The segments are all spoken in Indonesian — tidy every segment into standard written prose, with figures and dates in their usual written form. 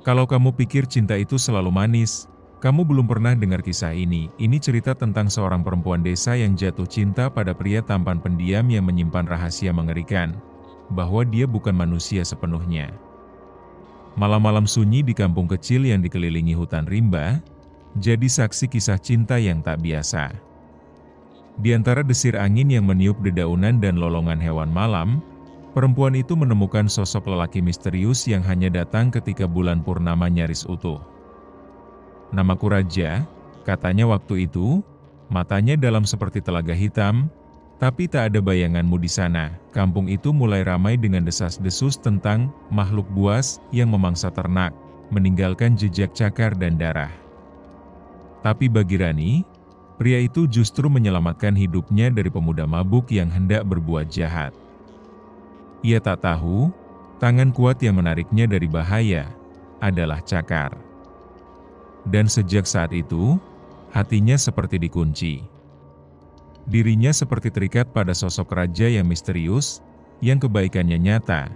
Kalau kamu pikir cinta itu selalu manis, kamu belum pernah dengar kisah ini. Ini cerita tentang seorang perempuan desa yang jatuh cinta pada pria tampan pendiam yang menyimpan rahasia mengerikan, bahwa dia bukan manusia sepenuhnya. Malam-malam sunyi di kampung kecil yang dikelilingi hutan rimba, jadi saksi kisah cinta yang tak biasa. Di antara desir angin yang meniup dedaunan dan lolongan hewan malam, perempuan itu menemukan sosok lelaki misterius yang hanya datang ketika bulan purnama nyaris utuh. "Namaku Raja," katanya waktu itu, matanya dalam seperti telaga hitam, tapi tak ada bayanganmu di sana. Kampung itu mulai ramai dengan desas-desus tentang makhluk buas yang memangsa ternak, meninggalkan jejak cakar dan darah. Tapi bagi Rani, pria itu justru menyelamatkan hidupnya dari pemuda mabuk yang hendak berbuat jahat. Ia tak tahu, tangan kuat yang menariknya dari bahaya adalah cakar. Dan sejak saat itu, hatinya seperti dikunci. Dirinya seperti terikat pada sosok raja yang misterius, yang kebaikannya nyata,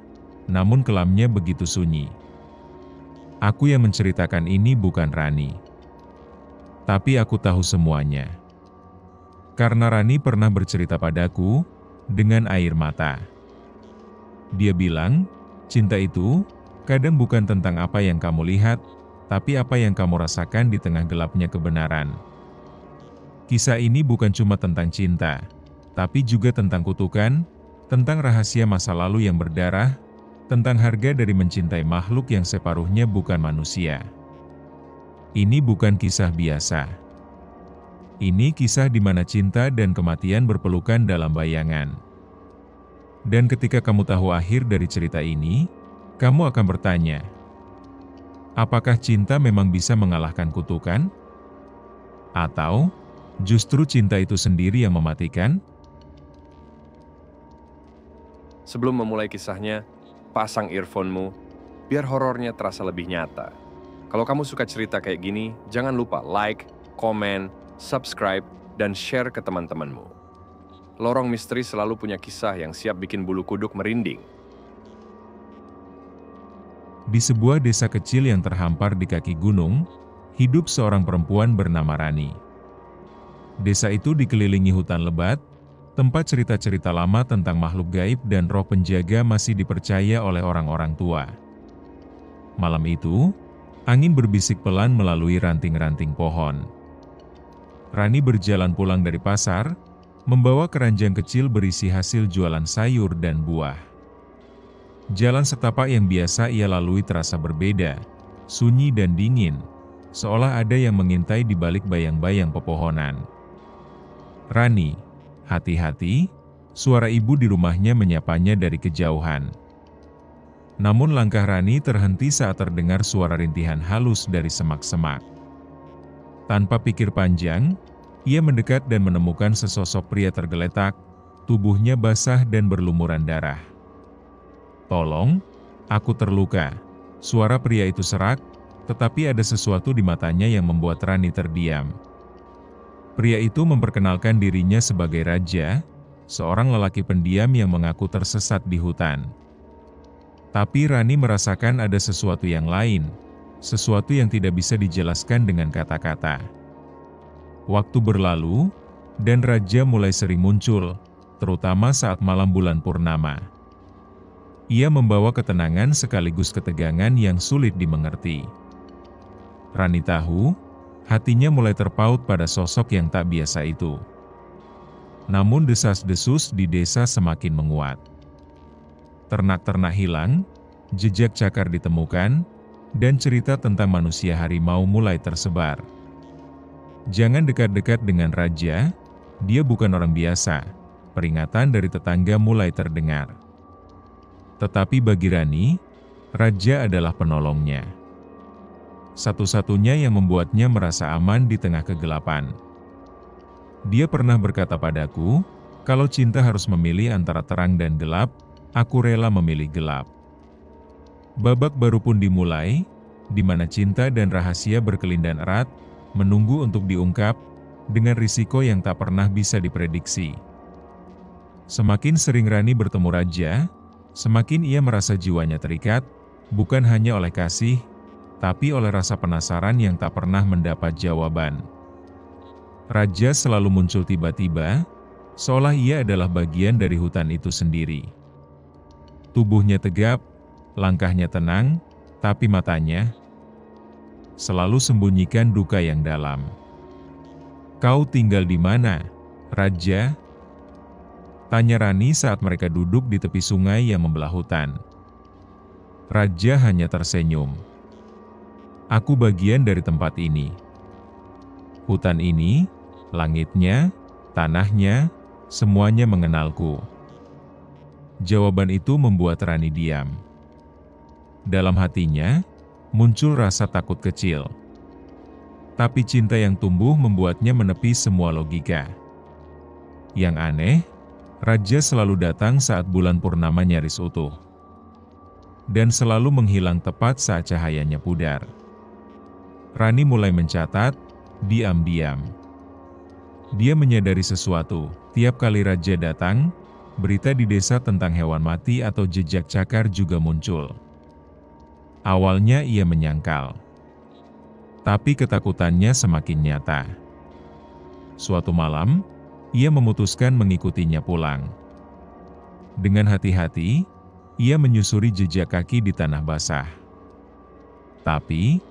namun kelamnya begitu sunyi. Aku yang menceritakan ini bukan Rani. Tapi aku tahu semuanya. Karena Rani pernah bercerita padaku, dengan air mata. Dia bilang, cinta itu, kadang bukan tentang apa yang kamu lihat, tapi apa yang kamu rasakan di tengah gelapnya kebenaran. Kisah ini bukan cuma tentang cinta, tapi juga tentang kutukan, tentang rahasia masa lalu yang berdarah, tentang harga dari mencintai makhluk yang separuhnya bukan manusia. Ini bukan kisah biasa. Ini kisah di mana cinta dan kematian berpelukan dalam bayangan. Dan ketika kamu tahu akhir dari cerita ini, kamu akan bertanya, apakah cinta memang bisa mengalahkan kutukan? Atau, justru cinta itu sendiri yang mematikan? Sebelum memulai kisahnya, pasang earphone-mu, biar horornya terasa lebih nyata. Kalau kamu suka cerita kayak gini, jangan lupa like, komen, subscribe, dan share ke teman-temanmu. Lorong Misteri selalu punya kisah yang siap bikin bulu kuduk merinding. Di sebuah desa kecil yang terhampar di kaki gunung, hidup seorang perempuan bernama Rani. Desa itu dikelilingi hutan lebat, tempat cerita-cerita lama tentang makhluk gaib dan roh penjaga masih dipercaya oleh orang-orang tua. Malam itu, angin berbisik pelan melalui ranting-ranting pohon. Rani berjalan pulang dari pasar, membawa keranjang kecil berisi hasil jualan sayur dan buah. Jalan setapak yang biasa ia lalui terasa berbeda, sunyi dan dingin, seolah ada yang mengintai di balik bayang-bayang pepohonan. "Rani, hati-hati," suara ibu di rumahnya menyapanya dari kejauhan. Namun langkah Rani terhenti saat terdengar suara rintihan halus dari semak-semak. Tanpa pikir panjang, ia mendekat dan menemukan sesosok pria tergeletak, tubuhnya basah dan berlumuran darah. "Tolong, aku terluka," suara pria itu serak, tetapi ada sesuatu di matanya yang membuat Rani terdiam. Pria itu memperkenalkan dirinya sebagai Raja, seorang lelaki pendiam yang mengaku tersesat di hutan. Tapi Rani merasakan ada sesuatu yang lain, sesuatu yang tidak bisa dijelaskan dengan kata-kata. Waktu berlalu, dan Raja mulai sering muncul, terutama saat malam bulan purnama. Ia membawa ketenangan sekaligus ketegangan yang sulit dimengerti. Rani tahu, hatinya mulai terpaut pada sosok yang tak biasa itu. Namun desas-desus di desa semakin menguat. Ternak-ternak hilang, jejak cakar ditemukan, dan cerita tentang manusia harimau mulai tersebar. "Jangan dekat-dekat dengan Raja, dia bukan orang biasa," peringatan dari tetangga mulai terdengar. Tetapi bagi Rani, Raja adalah penolongnya. Satu-satunya yang membuatnya merasa aman di tengah kegelapan. Dia pernah berkata padaku, "Kalau cinta harus memilih antara terang dan gelap, aku rela memilih gelap." Babak baru pun dimulai, di mana cinta dan rahasia berkelindan erat, menunggu untuk diungkap, dengan risiko yang tak pernah bisa diprediksi. Semakin sering Rani bertemu Raja, semakin ia merasa jiwanya terikat, bukan hanya oleh kasih, tapi oleh rasa penasaran yang tak pernah mendapat jawaban. Raja selalu muncul tiba-tiba, seolah ia adalah bagian dari hutan itu sendiri. Tubuhnya tegap, langkahnya tenang, tapi matanya selalu sembunyikan duka yang dalam. "Kau tinggal di mana, Raja?" tanya Rani saat mereka duduk di tepi sungai yang membelah hutan. Raja hanya tersenyum. "Aku bagian dari tempat ini. Hutan ini, langitnya, tanahnya, semuanya mengenalku." Jawaban itu membuat Rani diam. Dalam hatinya, muncul rasa takut kecil. Tapi cinta yang tumbuh membuatnya menepi semua logika. Yang aneh, Raja selalu datang saat bulan purnama nyaris utuh. Dan selalu menghilang tepat saat cahayanya pudar. Rani mulai mencatat, diam-diam. Dia menyadari sesuatu, tiap kali Raja datang, berita di desa tentang hewan mati atau jejak cakar juga muncul. Awalnya ia menyangkal, tapi ketakutannya semakin nyata. Suatu malam, ia memutuskan mengikutinya pulang. Dengan hati-hati, ia menyusuri jejak kaki di tanah basah. Tapi,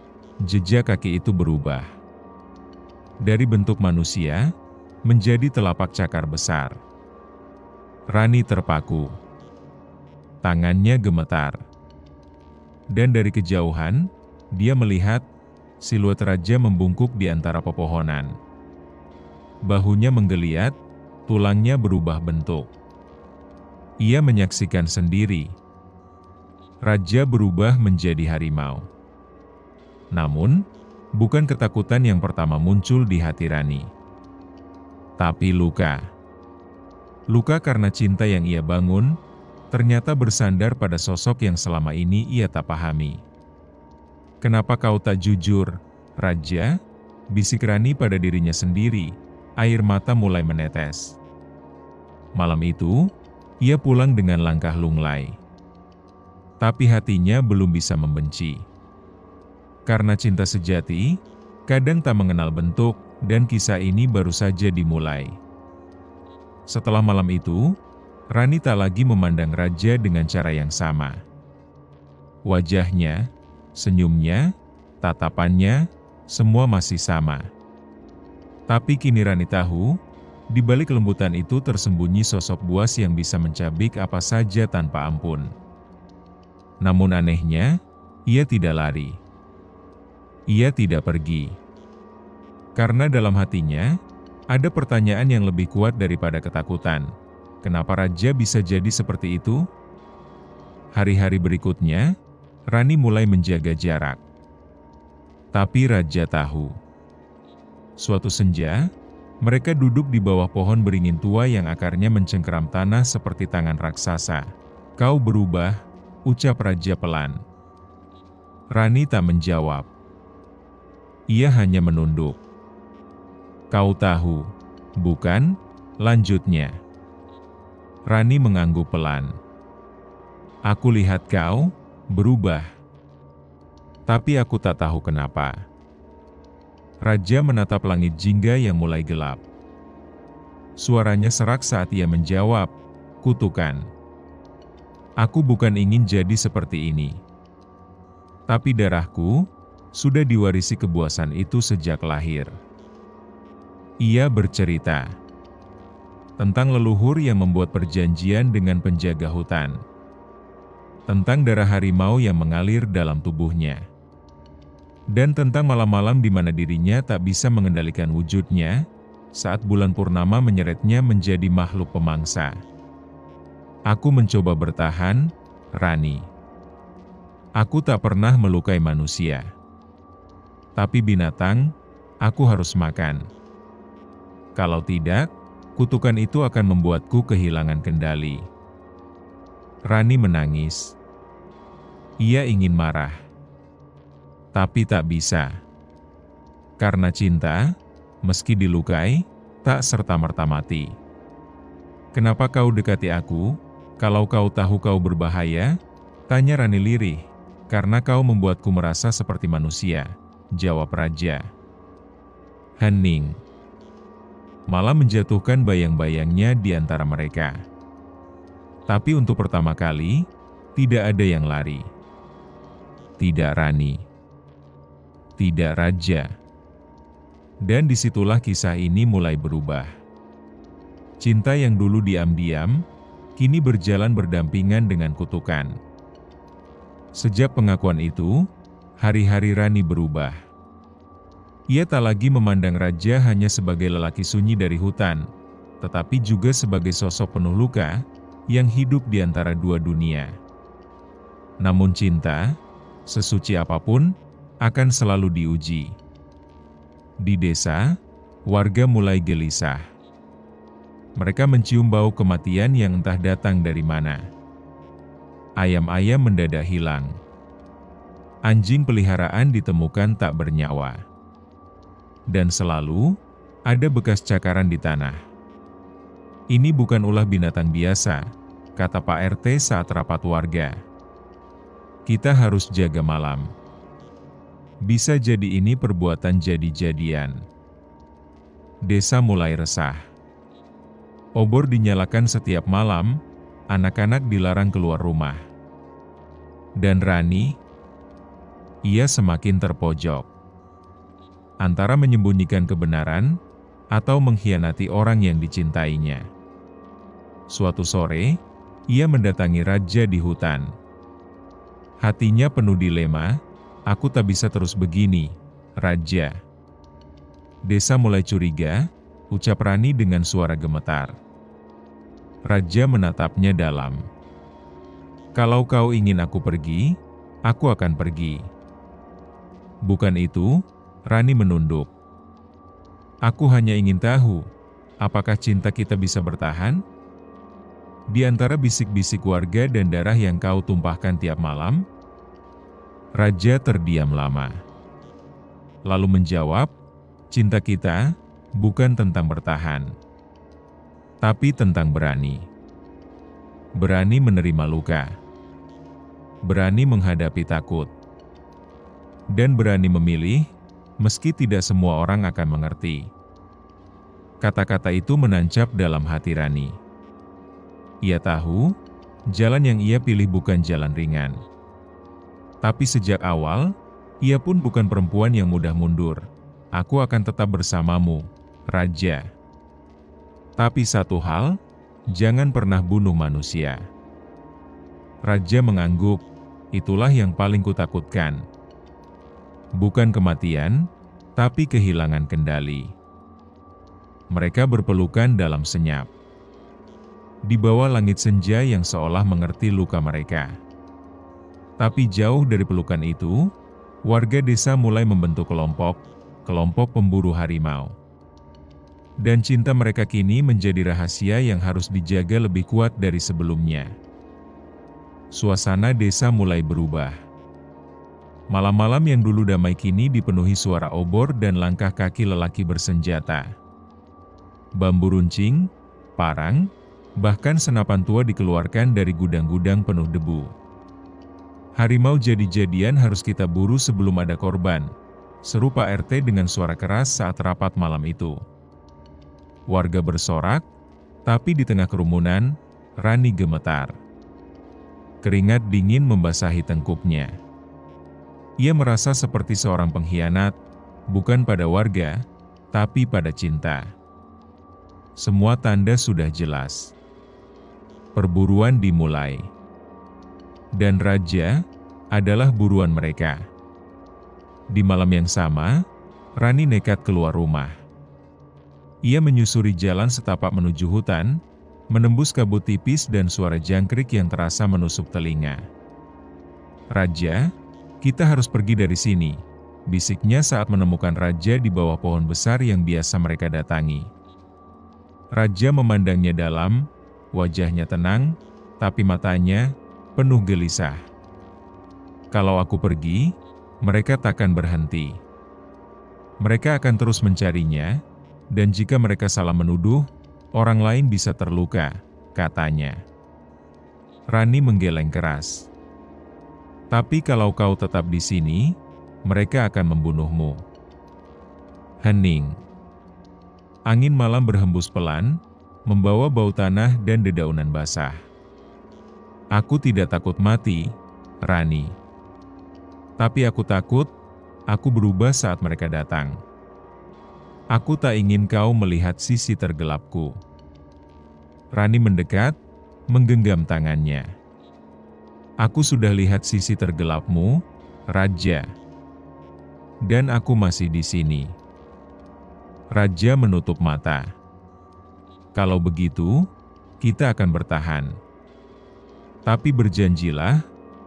jejak kaki itu berubah. Dari bentuk manusia, menjadi telapak cakar besar. Rani terpaku. Tangannya gemetar. Dan dari kejauhan, dia melihat siluet Raja membungkuk di antara pepohonan. Bahunya menggeliat, tulangnya berubah bentuk. Ia menyaksikan sendiri. Raja berubah menjadi harimau. Namun, bukan ketakutan yang pertama muncul di hati Rani, tapi luka. Luka karena cinta yang ia bangun, ternyata bersandar pada sosok yang selama ini ia tak pahami. "Kenapa kau tak jujur, Raja?" bisik Rani pada dirinya sendiri, air mata mulai menetes. Malam itu, ia pulang dengan langkah lunglai. Tapi hatinya belum bisa membenci. Karena cinta sejati, kadang tak mengenal bentuk, dan kisah ini baru saja dimulai. Setelah malam itu, Rani tak lagi memandang Raja dengan cara yang sama. Wajahnya, senyumnya, tatapannya, semua masih sama. Tapi kini Rani tahu, di balik kelembutan itu tersembunyi sosok buas yang bisa mencabik apa saja tanpa ampun. Namun anehnya, ia tidak lari. Ia tidak pergi. Karena dalam hatinya, ada pertanyaan yang lebih kuat daripada ketakutan. Kenapa Raja bisa jadi seperti itu? Hari-hari berikutnya, Rani mulai menjaga jarak. Tapi Raja tahu. Suatu senja, mereka duduk di bawah pohon beringin tua yang akarnya mencengkeram tanah seperti tangan raksasa. "Kau berubah," ucap Raja pelan. Rani tak menjawab. Ia hanya menunduk. "Kau tahu, bukan?" lanjutnya. Rani mengangguk pelan. "Aku lihat kau berubah. Tapi aku tak tahu kenapa." Raja menatap langit jingga yang mulai gelap. Suaranya serak saat ia menjawab, "Kutukan. Aku bukan ingin jadi seperti ini. Tapi darahku sudah diwarisi kebuasan itu sejak lahir." Ia bercerita tentang leluhur yang membuat perjanjian dengan penjaga hutan, tentang darah harimau yang mengalir dalam tubuhnya, dan tentang malam-malam di mana dirinya tak bisa mengendalikan wujudnya saat bulan purnama menyeretnya menjadi makhluk pemangsa. "Aku mencoba bertahan, Rani. Aku tak pernah melukai manusia. Tapi binatang, aku harus makan. Kalau tidak, kutukan itu akan membuatku kehilangan kendali." Rani menangis. Ia ingin marah, tapi tak bisa. Karena cinta, meski dilukai, tak serta-merta mati. "Kenapa kau dekati aku, kalau kau tahu kau berbahaya?" tanya Rani lirih, Karena kau membuatku merasa seperti manusia, jawab raja. Hening. Malah menjatuhkan bayang-bayangnya di antara mereka. Tapi untuk pertama kali, tidak ada yang lari. Tidak Rani. Tidak raja. Dan disitulah kisah ini mulai berubah. Cinta yang dulu diam-diam, kini berjalan berdampingan dengan kutukan. Sejak pengakuan itu, hari-hari Rani berubah. Ia tak lagi memandang raja hanya sebagai lelaki sunyi dari hutan, tetapi juga sebagai sosok penuh luka yang hidup di antara dua dunia. Namun cinta, sesuci apapun, akan selalu diuji. Di desa, warga mulai gelisah. Mereka mencium bau kematian yang entah datang dari mana. Ayam-ayam mendadak hilang. Anjing peliharaan ditemukan tak bernyawa. Dan selalu ada bekas cakaran di tanah. Ini bukan ulah binatang biasa, kata Pak RT saat rapat warga. Kita harus jaga malam. Bisa jadi ini perbuatan jadi-jadian. Desa mulai resah. Obor dinyalakan setiap malam, anak-anak dilarang keluar rumah. Dan Rani, ia semakin terpojok. Antara menyembunyikan kebenaran, atau mengkhianati orang yang dicintainya. Suatu sore, ia mendatangi raja di hutan. Hatinya penuh dilema, aku tak bisa terus begini, raja. Desa mulai curiga, ucap Rani dengan suara gemetar. Raja menatapnya dalam. Kalau kau ingin aku pergi, aku akan pergi. Bukan itu, Rani menunduk. Aku hanya ingin tahu, apakah cinta kita bisa bertahan? Di antara bisik-bisik warga dan darah yang kau tumpahkan tiap malam? Raja terdiam lama. Lalu menjawab, cinta kita bukan tentang bertahan, tapi tentang berani. Berani menerima luka. Berani menghadapi takut. Dan berani memilih, meski tidak semua orang akan mengerti. Kata-kata itu menancap dalam hati Rani. Ia tahu, jalan yang ia pilih bukan jalan ringan. Tapi sejak awal, ia pun bukan perempuan yang mudah mundur. Aku akan tetap bersamamu, raja. Tapi satu hal, jangan pernah bunuh manusia. Raja mengangguk, itulah yang paling kutakutkan. Bukan kematian, tapi kehilangan kendali. Mereka berpelukan dalam senyap. Di bawah langit senja yang seolah mengerti luka mereka. Tapi jauh dari pelukan itu, warga desa mulai membentuk kelompok pemburu harimau. Dan cinta mereka kini menjadi rahasia yang harus dijaga lebih kuat dari sebelumnya. Suasana desa mulai berubah. Malam-malam yang dulu damai kini dipenuhi suara obor dan langkah kaki lelaki bersenjata. Bambu runcing, parang, bahkan senapan tua dikeluarkan dari gudang-gudang penuh debu. Harimau jadi-jadian harus kita buru sebelum ada korban, seru Pak RT dengan suara keras saat rapat malam itu. Warga bersorak, tapi di tengah kerumunan, Rani gemetar. Keringat dingin membasahi tengkuknya. Ia merasa seperti seorang pengkhianat, bukan pada warga, tapi pada cinta. Semua tanda sudah jelas. Perburuan dimulai. Dan raja adalah buruan mereka. Di malam yang sama, Rani nekat keluar rumah. Ia menyusuri jalan setapak menuju hutan, menembus kabut tipis dan suara jangkrik yang terasa menusuk telinga. Raja, kita harus pergi dari sini, bisiknya saat menemukan raja di bawah pohon besar yang biasa mereka datangi. Raja memandangnya dalam, wajahnya tenang, tapi matanya penuh gelisah. Kalau aku pergi, mereka takkan berhenti. Mereka akan terus mencarinya, dan jika mereka salah menuduh, orang lain bisa terluka, katanya. Rani menggeleng keras. Tapi kalau kau tetap di sini, mereka akan membunuhmu. Hening. Angin malam berhembus pelan, membawa bau tanah dan dedaunan basah. Aku tidak takut mati, Rani. Tapi aku takut, aku berubah saat mereka datang. Aku tak ingin kau melihat sisi tergelapku. Rani mendekat, menggenggam tangannya. Aku sudah lihat sisi tergelapmu, Raja. Dan aku masih di sini. Raja menutup mata. Kalau begitu, kita akan bertahan. Tapi berjanjilah,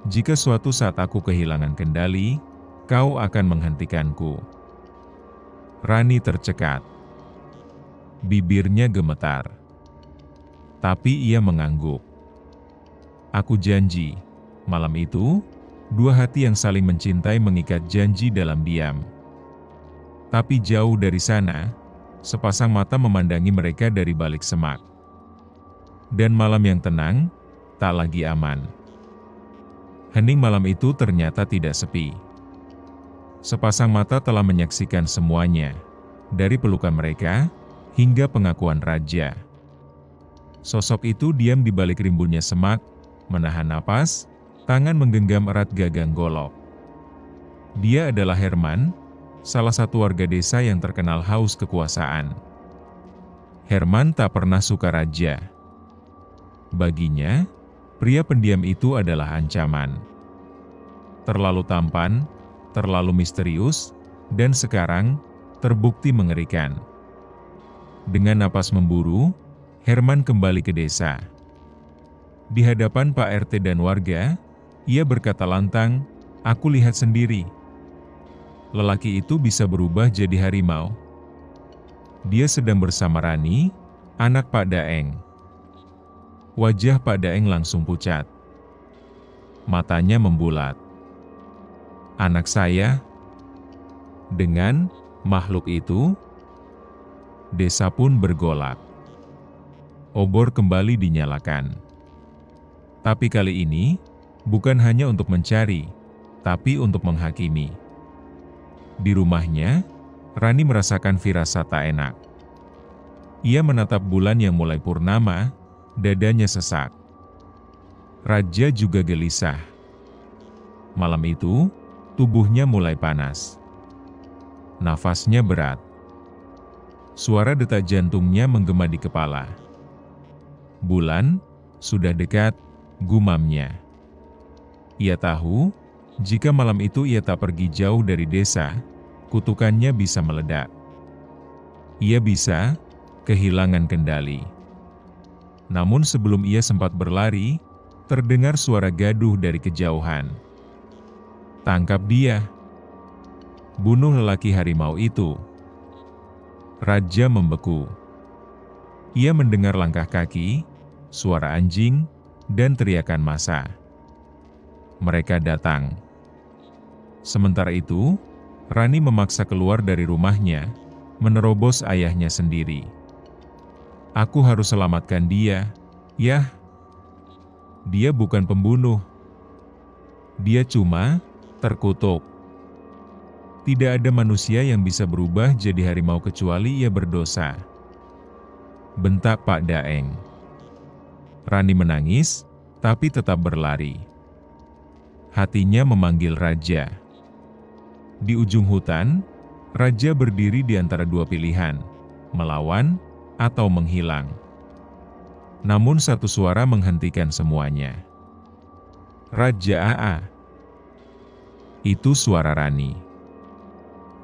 jika suatu saat aku kehilangan kendali, kau akan menghentikanku. Rani tercekat. Bibirnya gemetar. Tapi ia mengangguk. Aku janji. Malam itu, dua hati yang saling mencintai mengikat janji dalam diam. Tapi jauh dari sana, sepasang mata memandangi mereka dari balik semak. Dan malam yang tenang, tak lagi aman. Hening malam itu ternyata tidak sepi. Sepasang mata telah menyaksikan semuanya, dari pelukan mereka, hingga pengakuan Raja. Sosok itu diam di balik rimbunnya semak, menahan napas, tangan menggenggam erat gagang golok. Dia adalah Herman, salah satu warga desa yang terkenal haus kekuasaan. Herman tak pernah suka Raja. Baginya, pria pendiam itu adalah ancaman. Terlalu tampan, terlalu misterius, dan sekarang terbukti mengerikan. Dengan napas memburu, Herman kembali ke desa. Di hadapan Pak RT dan warga, ia berkata lantang, "Aku lihat sendiri. Lelaki itu bisa berubah jadi harimau. Dia sedang bersama Rani, anak Pak Daeng." Wajah Pak Daeng langsung pucat. Matanya membulat. "Anak saya? Dengan makhluk itu?" Desa pun bergolak. Obor kembali dinyalakan. Tapi kali ini, bukan hanya untuk mencari, tapi untuk menghakimi. Di rumahnya, Rani merasakan firasat tak enak. Ia menatap bulan yang mulai purnama, dadanya sesak. Raja juga gelisah. Malam itu, tubuhnya mulai panas. Nafasnya berat. Suara detak jantungnya menggema di kepala. Bulan sudah dekat, gumamnya. Ia tahu, jika malam itu ia tak pergi jauh dari desa, kutukannya bisa meledak. Ia bisa kehilangan kendali. Namun sebelum ia sempat berlari, terdengar suara gaduh dari kejauhan. "Tangkap dia! Bunuh lelaki harimau itu!" Raja membeku. Ia mendengar langkah kaki, suara anjing, dan teriakan massa. Mereka datang. Sementara itu, Rani memaksa keluar dari rumahnya, menerobos ayahnya sendiri. "Aku harus selamatkan dia, yah. Dia bukan pembunuh. Dia cuma terkutuk. Tidak ada manusia yang bisa berubah jadi harimau kecuali ia berdosa," bentak Pak Daeng. Rani menangis, tapi tetap berlari. Hatinya memanggil Raja. Di ujung hutan, Raja berdiri di antara dua pilihan, melawan atau menghilang. Namun satu suara menghentikan semuanya. "Raja Aa." Itu suara Rani.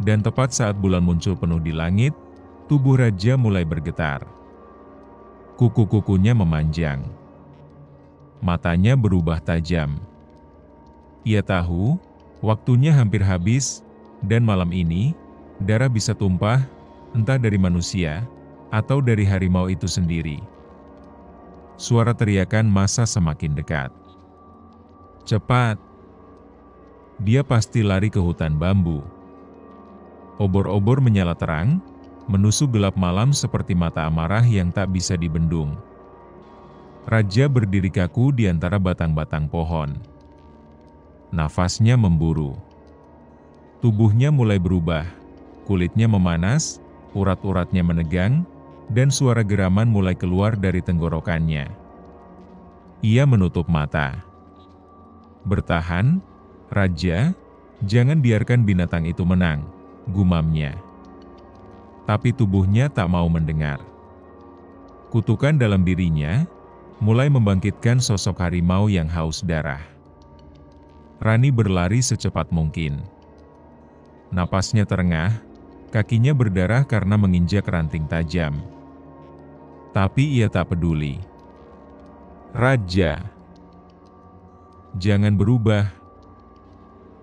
Dan tepat saat bulan muncul penuh di langit, tubuh Raja mulai bergetar. Kuku-kukunya memanjang. Matanya berubah tajam. Ia tahu, waktunya hampir habis, dan malam ini, darah bisa tumpah, entah dari manusia, atau dari harimau itu sendiri. Suara teriakan massa semakin dekat. "Cepat! Dia pasti lari ke hutan bambu." Obor-obor menyala terang, menusuk gelap malam seperti mata amarah yang tak bisa dibendung. Raja berdiri kaku di antara batang-batang pohon. Nafasnya memburu. Tubuhnya mulai berubah, kulitnya memanas, urat-uratnya menegang, dan suara geraman mulai keluar dari tenggorokannya. Ia menutup mata. "Bertahan, Raja, jangan biarkan binatang itu menang," gumamnya. Tapi tubuhnya tak mau mendengar. Kutukan dalam dirinya mulai membangkitkan sosok harimau yang haus darah. Rani berlari secepat mungkin. Napasnya terengah, kakinya berdarah karena menginjak ranting tajam. Tapi ia tak peduli. "Raja, jangan berubah.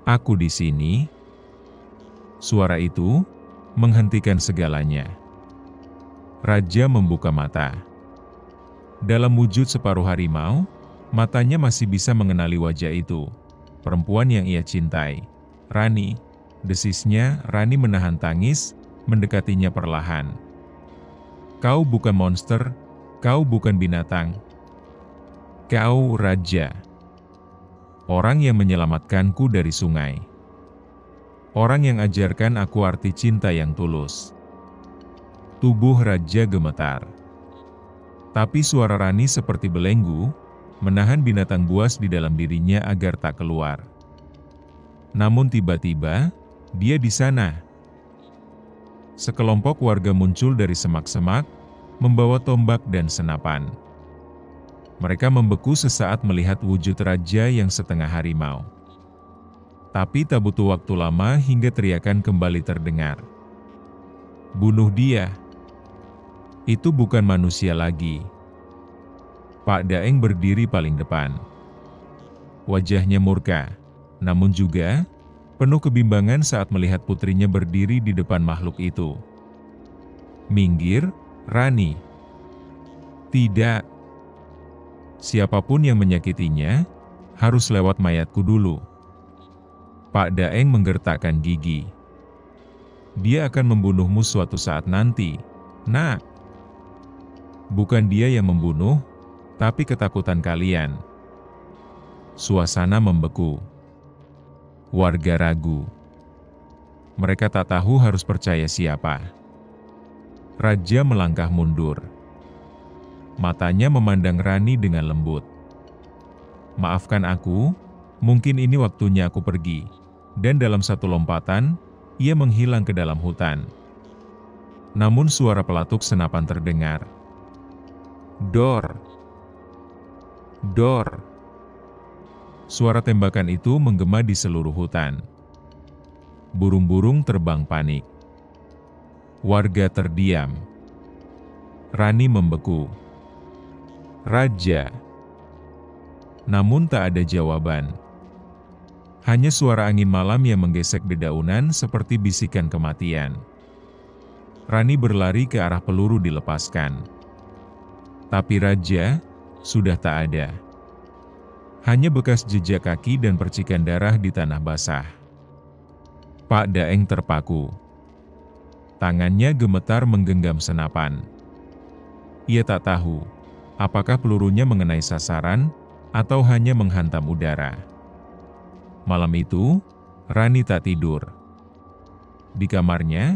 Aku di sini." Suara itu menghentikan segalanya. Raja membuka mata. Dalam wujud separuh harimau, matanya masih bisa mengenali wajah itu. Perempuan yang ia cintai, Rani. Desisnya. Rani menahan tangis, mendekatinya perlahan. "Kau bukan monster, kau bukan binatang. Kau raja. Orang yang menyelamatkanku dari sungai. Orang yang ajarkan aku arti cinta yang tulus." Tubuh raja gemetar. Tapi suara Rani seperti belenggu, menahan binatang buas di dalam dirinya agar tak keluar. Namun tiba-tiba, dia di sana. Sekelompok warga muncul dari semak-semak, membawa tombak dan senapan. Mereka membeku sesaat melihat wujud raja yang setengah harimau. Tapi tak butuh waktu lama hingga teriakan kembali terdengar. "Bunuh dia! Itu bukan manusia lagi." Pak Daeng berdiri paling depan. Wajahnya murka, namun juga penuh kebimbangan saat melihat putrinya berdiri di depan makhluk itu. "Minggir, Rani. Tidak. Siapapun yang menyakitinya, harus lewat mayatku dulu." Pak Daeng menggertakkan gigi. "Dia akan membunuhmu suatu saat nanti, Nak. Bukan dia yang membunuh, tapi ketakutan kalian." Suasana membeku. Warga ragu. Mereka tak tahu harus percaya siapa. Raja melangkah mundur. Matanya memandang Rani dengan lembut. "Maafkan aku, mungkin ini waktunya aku pergi." Dan dalam satu lompatan, ia menghilang ke dalam hutan. Namun suara pelatuk senapan terdengar. "Dor! Dor!" Suara tembakan itu menggema di seluruh hutan. Burung-burung terbang panik. Warga terdiam. Rani membeku. "Raja!" Namun tak ada jawaban. Hanya suara angin malam yang menggesek dedaunan seperti bisikan kematian. Rani berlari ke arah peluru dilepaskan. Tapi raja sudah tak ada. Hanya bekas jejak kaki dan percikan darah di tanah basah. Pak Daeng terpaku. Tangannya gemetar menggenggam senapan. Ia tak tahu apakah pelurunya mengenai sasaran atau hanya menghantam udara. Malam itu, Rani tak tidur. Di kamarnya,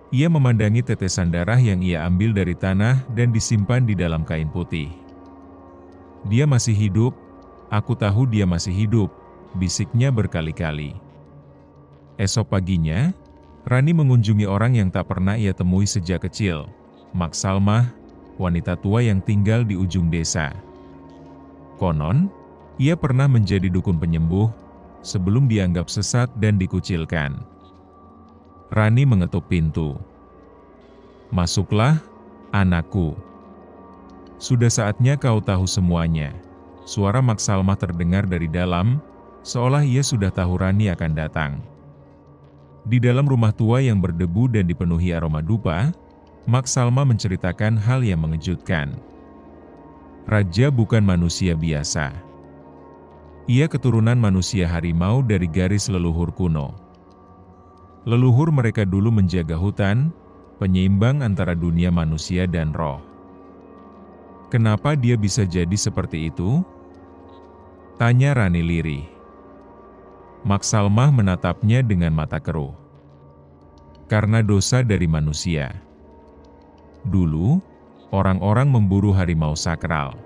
ia memandangi tetesan darah yang ia ambil dari tanah dan disimpan di dalam kain putih. "Dia masih hidup, aku tahu dia masih hidup," bisiknya berkali-kali. Esok paginya, Rani mengunjungi orang yang tak pernah ia temui sejak kecil, Mak Salmah, wanita tua yang tinggal di ujung desa. Konon, ia pernah menjadi dukun penyembuh, sebelum dianggap sesat dan dikucilkan. Rani mengetuk pintu. "Masuklah, anakku. Sudah saatnya kau tahu semuanya." Suara Mak Salmah terdengar dari dalam, seolah ia sudah tahu Rani akan datang. Di dalam rumah tua yang berdebu dan dipenuhi aroma dupa, Mak Salmah menceritakan hal yang mengejutkan. Raja bukan manusia biasa. Ia keturunan manusia harimau dari garis leluhur kuno. Leluhur mereka dulu menjaga hutan, penyeimbang antara dunia manusia dan roh. Kenapa dia bisa jadi seperti itu? Tanya Rani lirih. Mak Salmah menatapnya dengan mata keruh. Karena dosa dari manusia. Dulu, orang-orang memburu harimau sakral.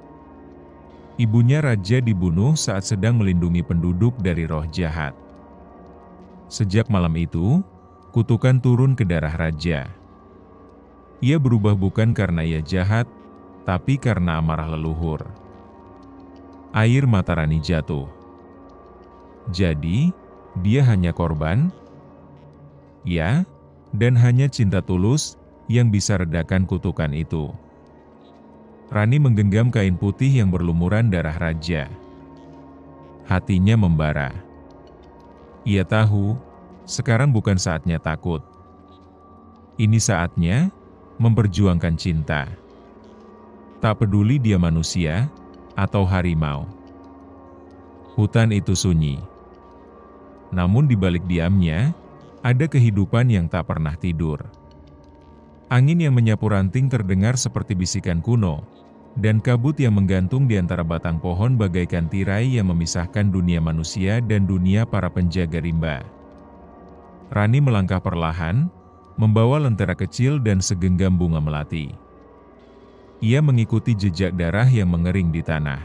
Ibunya raja dibunuh saat sedang melindungi penduduk dari roh jahat. Sejak malam itu, kutukan turun ke darah raja. Ia berubah bukan karena ia jahat, tapi karena amarah leluhur. Air mata Rani jatuh. Jadi, dia hanya korban? Ya, dan hanya cinta tulus yang bisa redakan kutukan itu. Rani menggenggam kain putih yang berlumuran darah raja. Hatinya membara. Ia tahu, sekarang bukan saatnya takut. Ini saatnya memperjuangkan cinta. Tak peduli dia manusia atau harimau. Hutan itu sunyi. Namun di balik diamnya, ada kehidupan yang tak pernah tidur. Angin yang menyapu ranting terdengar seperti bisikan kuno, dan kabut yang menggantung di antara batang pohon bagaikan tirai yang memisahkan dunia manusia dan dunia para penjaga rimba. Rani melangkah perlahan, membawa lentera kecil dan segenggam bunga melati. Ia mengikuti jejak darah yang mengering di tanah.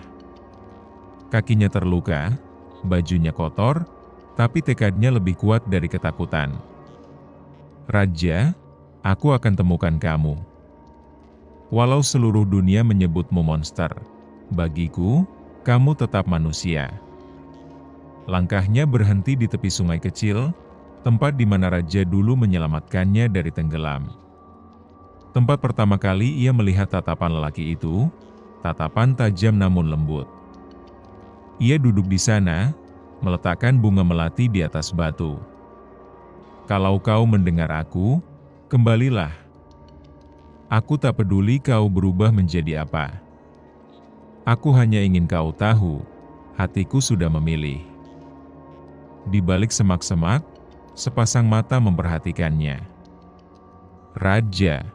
Kakinya terluka, bajunya kotor, tapi tekadnya lebih kuat dari ketakutan. Raja, aku akan temukan kamu. Walau seluruh dunia menyebutmu monster, bagiku, kamu tetap manusia. Langkahnya berhenti di tepi sungai kecil, tempat di mana raja dulu menyelamatkannya dari tenggelam. Tempat pertama kali ia melihat tatapan lelaki itu, tatapan tajam namun lembut. Ia duduk di sana, meletakkan bunga melati di atas batu. Kalau kau mendengar aku, kembalilah. Aku tak peduli kau berubah menjadi apa. Aku hanya ingin kau tahu, hatiku sudah memilih. Di balik semak-semak, sepasang mata memperhatikannya. Raja.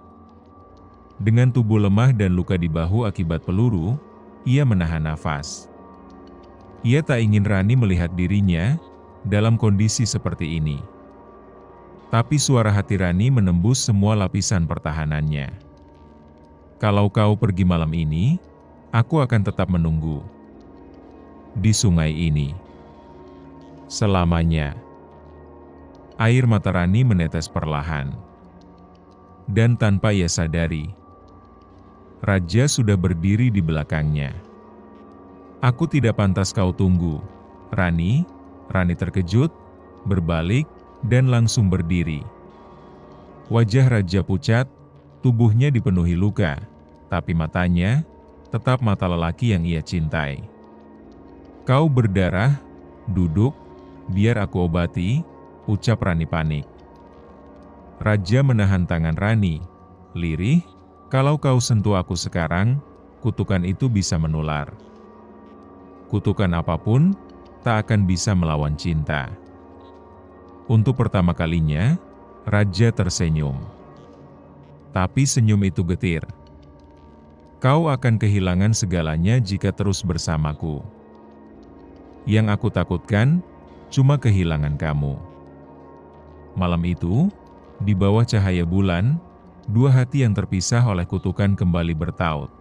Dengan tubuh lemah dan luka di bahu akibat peluru, ia menahan nafas. Ia tak ingin Rani melihat dirinya dalam kondisi seperti ini. Tapi suara hati Rani menembus semua lapisan pertahanannya. Kalau kau pergi malam ini, aku akan tetap menunggu. Di sungai ini. Selamanya. Air mata Rani menetes perlahan. Dan tanpa ia sadari, raja sudah berdiri di belakangnya. Aku tidak pantas kau tunggu, Rani. Rani terkejut, berbalik, dan langsung berdiri. Wajah raja pucat, tubuhnya dipenuhi luka, tapi matanya tetap mata lelaki yang ia cintai. Kau berdarah, duduk, biar aku obati, ucap Rani panik. Raja menahan tangan Rani, lirih, kalau kau sentuh aku sekarang, kutukan itu bisa menular. Kutukan apapun, tak akan bisa melawan cinta. Untuk pertama kalinya, raja tersenyum. Tapi senyum itu getir. Kau akan kehilangan segalanya jika terus bersamaku. Yang aku takutkan, cuma kehilangan kamu. Malam itu, di bawah cahaya bulan, dua hati yang terpisah oleh kutukan kembali bertaut.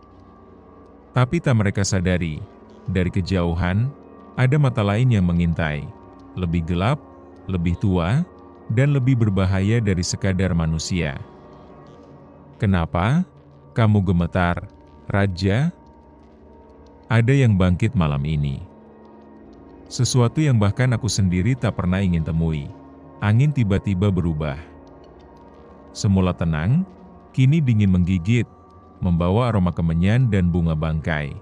Tapi tak mereka sadari, dari kejauhan, ada mata lain yang mengintai, lebih gelap, lebih tua, dan lebih berbahaya dari sekadar manusia. Kenapa kamu gemetar, Raja? Ada yang bangkit malam ini. Sesuatu yang bahkan aku sendiri tak pernah ingin temui. Angin tiba-tiba berubah. Semula tenang, kini dingin menggigit, membawa aroma kemenyan dan bunga bangkai.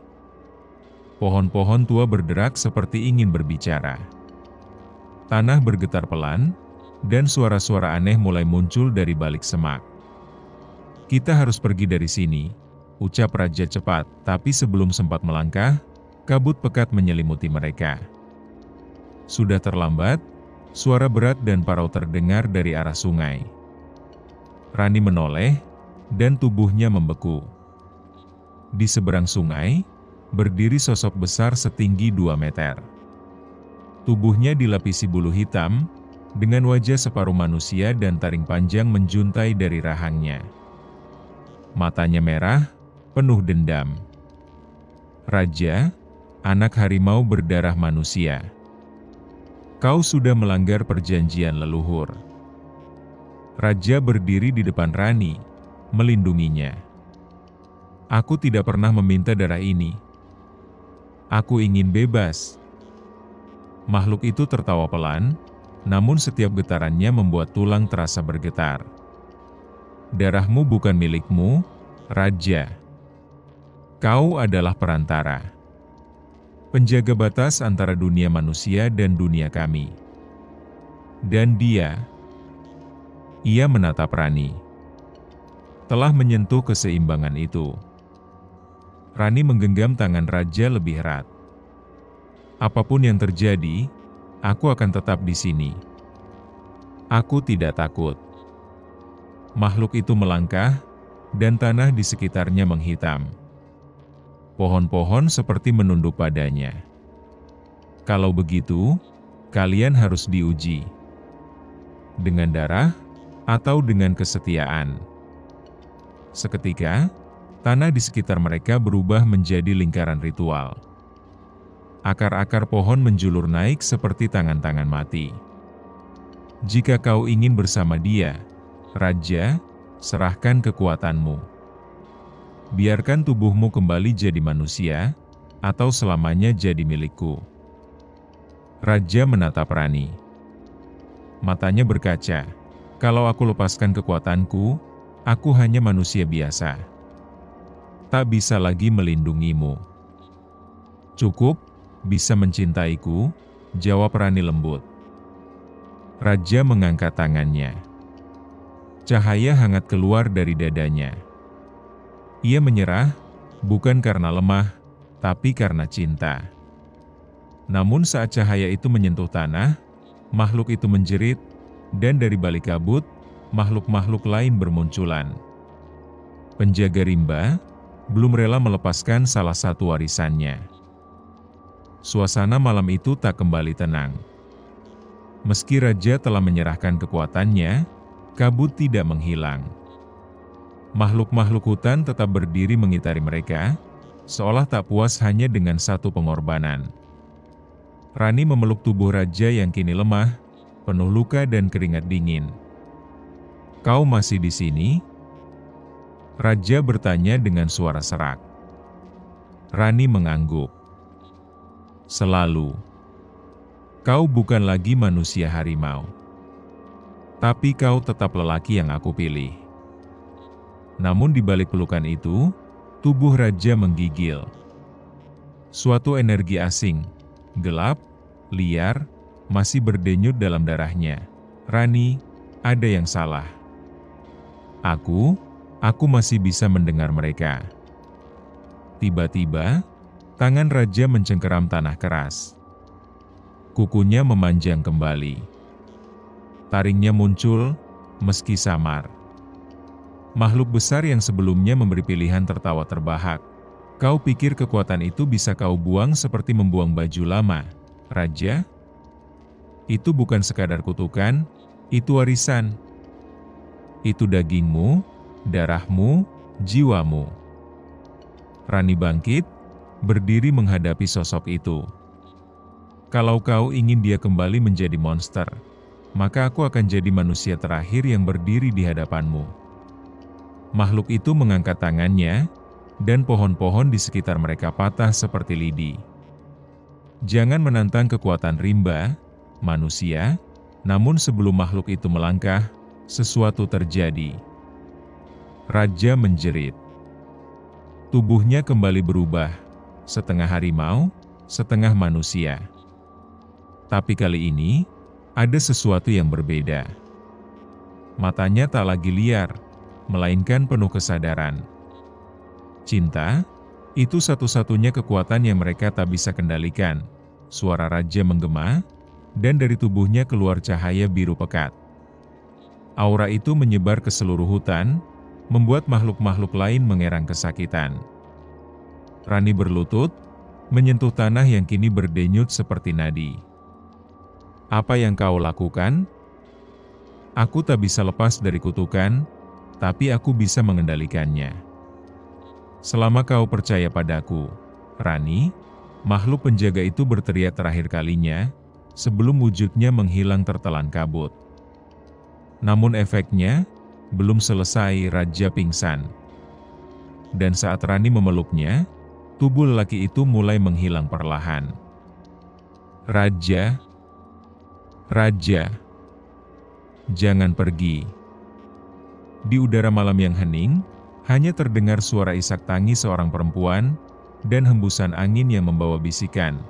Pohon-pohon tua berderak seperti ingin berbicara. Tanah bergetar pelan, dan suara-suara aneh mulai muncul dari balik semak. Kita harus pergi dari sini, ucap raja cepat, tapi sebelum sempat melangkah, kabut pekat menyelimuti mereka. Sudah terlambat, suara berat dan parau terdengar dari arah sungai. Rani menoleh, dan tubuhnya membeku. Di seberang sungai, berdiri sosok besar setinggi 2 meter. Tubuhnya dilapisi bulu hitam, dengan wajah separuh manusia dan taring panjang menjuntai dari rahangnya. Matanya merah, penuh dendam. Raja, anak harimau berdarah manusia. Kau sudah melanggar perjanjian leluhur. Raja berdiri di depan Rani, melindunginya. Aku tidak pernah meminta darah ini. Aku ingin bebas. Makhluk itu tertawa pelan, namun setiap getarannya membuat tulang terasa bergetar. Darahmu bukan milikmu, Raja. Kau adalah perantara. Penjaga batas antara dunia manusia dan dunia kami. Dan ia menatap Rani, telah menyentuh keseimbangan itu. Rani menggenggam tangan Raja lebih erat. Apapun yang terjadi, aku akan tetap di sini. Aku tidak takut. Makhluk itu melangkah, dan tanah di sekitarnya menghitam. Pohon-pohon seperti menunduk padanya. Kalau begitu, kalian harus diuji. Dengan darah, atau dengan kesetiaan. Seketika, tanah di sekitar mereka berubah menjadi lingkaran ritual. Akar-akar pohon menjulur naik seperti tangan-tangan mati. Jika kau ingin bersama dia, Raja, serahkan kekuatanmu. Biarkan tubuhmu kembali jadi manusia, atau selamanya jadi milikku. Raja menatap Rani. Matanya berkaca. Kalau aku lepaskan kekuatanku, aku hanya manusia biasa. Tak bisa lagi melindungimu. Cukup, bisa mencintaiku, jawab Rani lembut. Raja mengangkat tangannya. Cahaya hangat keluar dari dadanya. Ia menyerah, bukan karena lemah, tapi karena cinta. Namun saat cahaya itu menyentuh tanah, makhluk itu menjerit, dan dari balik kabut, makhluk-makhluk lain bermunculan. Penjaga rimba belum rela melepaskan salah satu warisannya. Suasana malam itu tak kembali tenang. Meski Raja telah menyerahkan kekuatannya, kabut tidak menghilang. Makhluk-makhluk hutan tetap berdiri mengitari mereka, seolah tak puas hanya dengan satu pengorbanan. Rani memeluk tubuh Raja yang kini lemah, penuh luka dan keringat dingin. Kau masih di sini? Raja bertanya dengan suara serak. Rani mengangguk. Selalu. Kau bukan lagi manusia harimau. Tapi kau tetap lelaki yang aku pilih. Namun di balik pelukan itu, tubuh Raja menggigil. Suatu energi asing, gelap, liar, masih berdenyut dalam darahnya. Rani, ada yang salah. Aku masih bisa mendengar mereka. Tiba-tiba, tangan Raja mencengkeram tanah keras. Kukunya memanjang kembali. Taringnya muncul, meski samar. Makhluk besar yang sebelumnya memberi pilihan tertawa terbahak. Kau pikir kekuatan itu bisa kau buang seperti membuang baju lama, Raja? Itu bukan sekadar kutukan, itu warisan. Itu dagingmu, darahmu, jiwamu. Rani bangkit, berdiri menghadapi sosok itu. Kalau kau ingin dia kembali menjadi monster, maka aku akan jadi manusia terakhir yang berdiri di hadapanmu. Makhluk itu mengangkat tangannya, dan pohon-pohon di sekitar mereka patah seperti lidi. Jangan menantang kekuatan rimba, manusia, namun sebelum makhluk itu melangkah, sesuatu terjadi. Raja menjerit. Tubuhnya kembali berubah, setengah harimau, setengah manusia. Tapi kali ini, ada sesuatu yang berbeda. Matanya tak lagi liar, melainkan penuh kesadaran. Cinta, itu satu-satunya kekuatan yang mereka tak bisa kendalikan. Suara Raja menggema, dan dari tubuhnya keluar cahaya biru pekat. Aura itu menyebar ke seluruh hutan, membuat makhluk-makhluk lain mengerang kesakitan. Rani berlutut, menyentuh tanah yang kini berdenyut seperti nadi. Apa yang kau lakukan? Aku tak bisa lepas dari kutukan, tapi aku bisa mengendalikannya. Selama kau percaya padaku, Rani, makhluk penjaga itu berteriak terakhir kalinya, sebelum wujudnya menghilang tertelan kabut. Namun efeknya, belum selesai Raja pingsan. Dan saat Rani memeluknya, tubuh lelaki itu mulai menghilang perlahan. Raja, Raja, jangan pergi. Di udara malam yang hening, hanya terdengar suara isak tangis seorang perempuan, dan hembusan angin yang membawa bisikan,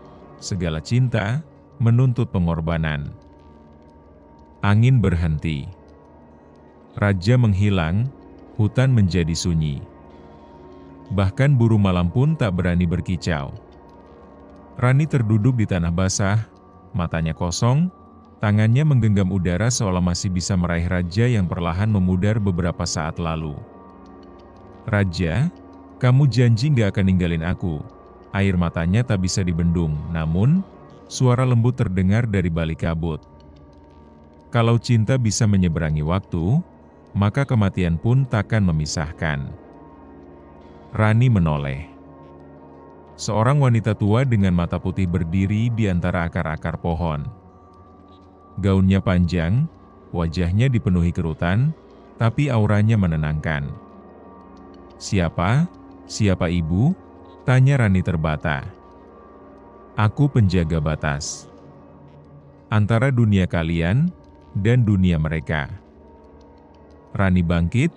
segala cinta menuntut pengorbanan. Angin berhenti. Raja menghilang, hutan menjadi sunyi. Bahkan burung malam pun tak berani berkicau. Rani terduduk di tanah basah, matanya kosong, tangannya menggenggam udara seolah masih bisa meraih raja yang perlahan memudar beberapa saat lalu. Raja, kamu janji gak akan ninggalin aku. Air matanya tak bisa dibendung, namun suara lembut terdengar dari balik kabut. Kalau cinta bisa menyeberangi waktu, maka kematian pun takkan memisahkan. Rani menoleh. Seorang wanita tua dengan mata putih berdiri di antara akar-akar pohon. Gaunnya panjang, wajahnya dipenuhi kerutan, tapi auranya menenangkan. Siapa? Siapa ibu? Tanya Rani terbata. Aku penjaga batas. Antara dunia kalian dan dunia mereka. Rani bangkit,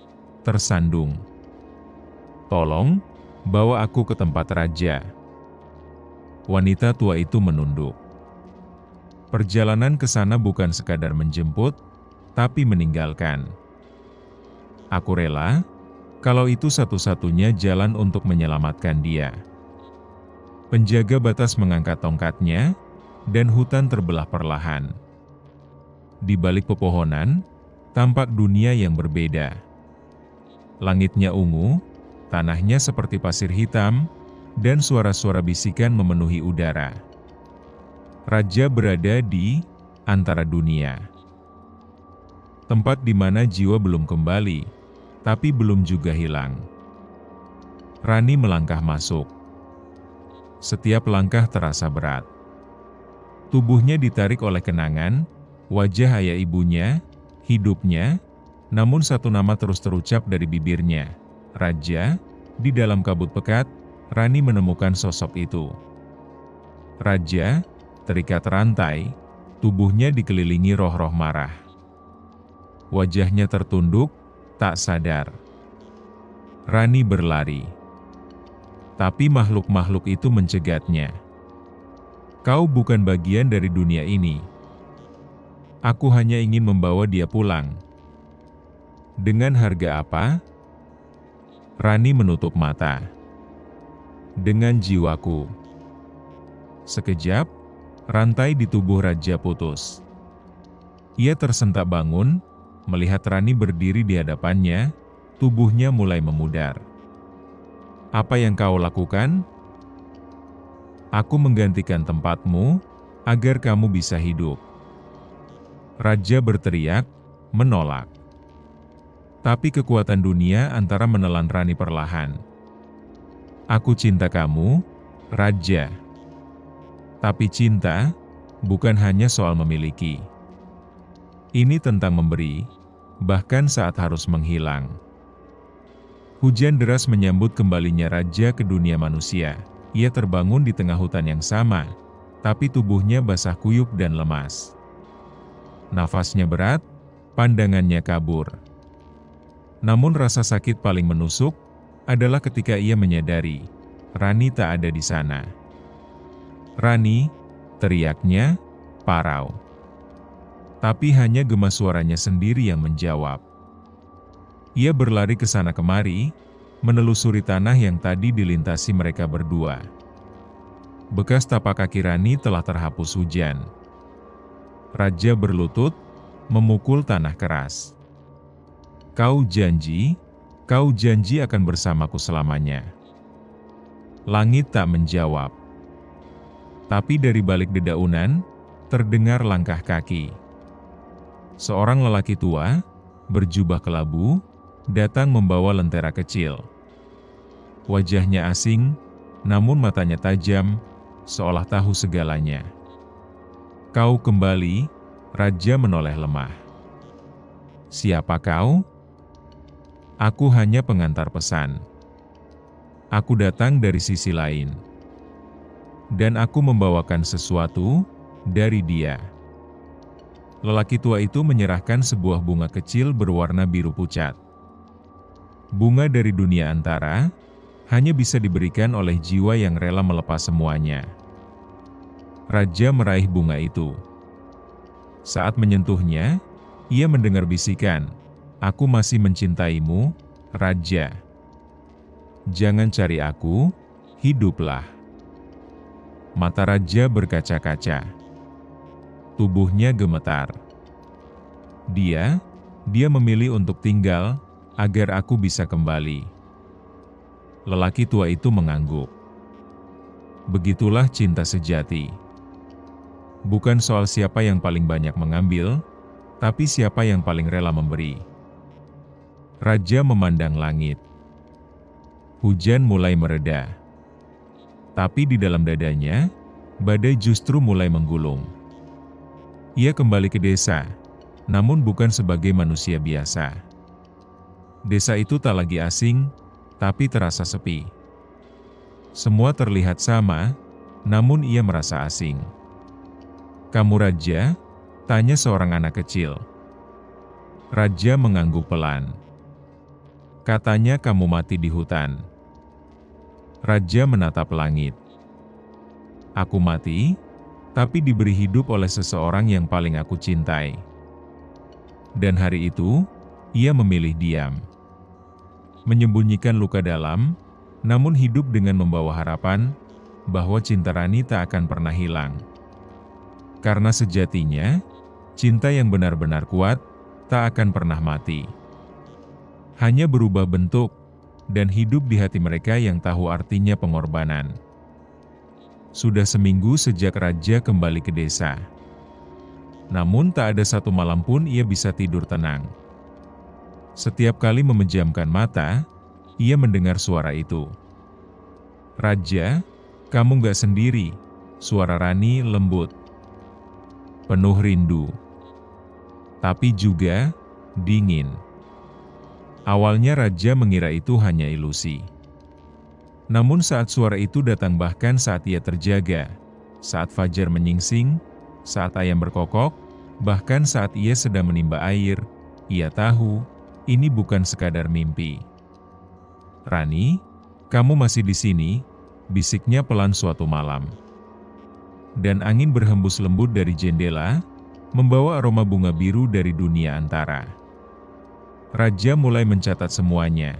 tersandung. Tolong, bawa aku ke tempat raja. Wanita tua itu menunduk. Perjalanan ke sana bukan sekadar menjemput, tapi meninggalkan. Aku rela, kalau itu satu-satunya jalan untuk menyelamatkan dia. Penjaga batas mengangkat tongkatnya, dan hutan terbelah perlahan. Di balik pepohonan, tampak dunia yang berbeda. Langitnya ungu, tanahnya seperti pasir hitam, dan suara-suara bisikan memenuhi udara. Raja berada di antara dunia. Tempat di mana jiwa belum kembali, tapi belum juga hilang. Rani melangkah masuk. Setiap langkah terasa berat. Tubuhnya ditarik oleh kenangan, wajah ayah ibunya, hidupnya, namun satu nama terus terucap dari bibirnya. Raja, di dalam kabut pekat, Rani menemukan sosok itu. Raja, terikat rantai, tubuhnya dikelilingi roh-roh marah. Wajahnya tertunduk, tak sadar. Rani berlari. Tapi makhluk-makhluk itu mencegatnya. Kau bukan bagian dari dunia ini. Aku hanya ingin membawa dia pulang. Dengan harga apa? Rani menutup mata. Dengan jiwaku. Sekejap, rantai di tubuh raja putus. Ia tersentak bangun, melihat Rani berdiri di hadapannya, tubuhnya mulai memudar. Apa yang kau lakukan? Aku menggantikan tempatmu, agar kamu bisa hidup. Raja berteriak, menolak. Tapi kekuatan dunia antara menelan Rani perlahan. Aku cinta kamu, Raja. Tapi cinta, bukan hanya soal memiliki. Ini tentang memberi, bahkan saat harus menghilang. Hujan deras menyambut kembalinya Raja ke dunia manusia. Ia terbangun di tengah hutan yang sama, tapi tubuhnya basah kuyup dan lemas. Nafasnya berat, pandangannya kabur. Namun rasa sakit paling menusuk adalah ketika ia menyadari Rani tak ada di sana. Rani, teriaknya, parau. Tapi hanya gemas suaranya sendiri yang menjawab. Ia berlari ke sana kemari, menelusuri tanah yang tadi dilintasi mereka berdua. Bekas tapak kaki Rani telah terhapus hujan. Raja berlutut, memukul tanah keras. Kau janji akan bersamaku selamanya. Langit tak menjawab. Tapi dari balik dedaunan, terdengar langkah kaki. Seorang lelaki tua, berjubah kelabu, datang membawa lentera kecil. Wajahnya asing, namun matanya tajam, seolah tahu segalanya. "Kau kembali," raja menoleh lemah. "Siapa kau?" "Aku hanya pengantar pesan. Aku datang dari sisi lain. Dan aku membawakan sesuatu dari dia." Lelaki tua itu menyerahkan sebuah bunga kecil berwarna biru pucat. Bunga dari dunia antara hanya bisa diberikan oleh jiwa yang rela melepas semuanya. Raja meraih bunga itu. Saat menyentuhnya, ia mendengar bisikan, "Aku masih mencintaimu, Raja. Jangan cari aku, hiduplah." Mata raja berkaca-kaca. Tubuhnya gemetar. Dia memilih untuk tinggal agar aku bisa kembali. Lelaki tua itu mengangguk. Begitulah cinta sejati. Bukan soal siapa yang paling banyak mengambil, tapi siapa yang paling rela memberi. Raja memandang langit. Hujan mulai mereda. Tapi di dalam dadanya, badai justru mulai menggulung. Ia kembali ke desa, namun bukan sebagai manusia biasa. Desa itu tak lagi asing, tapi terasa sepi. Semua terlihat sama, namun ia merasa asing. "Kamu raja?" tanya seorang anak kecil. Raja mengangguk pelan. "Katanya kamu mati di hutan." Raja menatap langit. "Aku mati, tapi diberi hidup oleh seseorang yang paling aku cintai." Dan hari itu, ia memilih diam. Menyembunyikan luka dalam, namun hidup dengan membawa harapan bahwa cinta Rani tak akan pernah hilang. Karena sejatinya, cinta yang benar-benar kuat tak akan pernah mati. Hanya berubah bentuk dan hidup di hati mereka yang tahu artinya pengorbanan. Sudah seminggu sejak raja kembali ke desa. Namun tak ada satu malam pun ia bisa tidur tenang. Setiap kali memejamkan mata, ia mendengar suara itu. "Raja, kamu gak sendiri," suara Rani lembut. Penuh rindu. Tapi juga dingin. Awalnya raja mengira itu hanya ilusi. Namun saat suara itu datang, bahkan saat ia terjaga, saat fajar menyingsing, saat ayam berkokok, bahkan saat ia sedang menimba air, ia tahu ini bukan sekadar mimpi. "Rani, kamu masih di sini," bisiknya pelan suatu malam. Dan angin berhembus lembut dari jendela, membawa aroma bunga biru dari dunia antara. Raja mulai mencatat semuanya.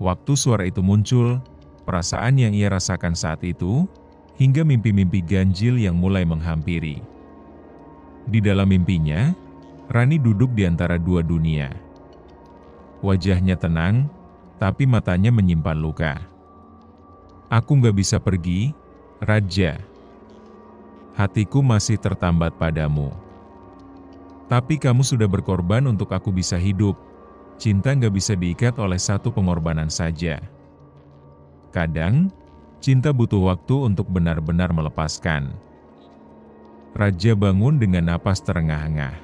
Waktu suara itu muncul, perasaan yang ia rasakan saat itu, hingga mimpi-mimpi ganjil yang mulai menghampiri. Di dalam mimpinya, Rani duduk di antara dua dunia. Wajahnya tenang, tapi matanya menyimpan luka. "Aku gak bisa pergi, Raja. Hatiku masih tertambat padamu. Tapi kamu sudah berkorban untuk aku bisa hidup. Cinta gak bisa diikat oleh satu pengorbanan saja. Kadang, cinta butuh waktu untuk benar-benar melepaskan." Raja bangun dengan napas terengah-engah.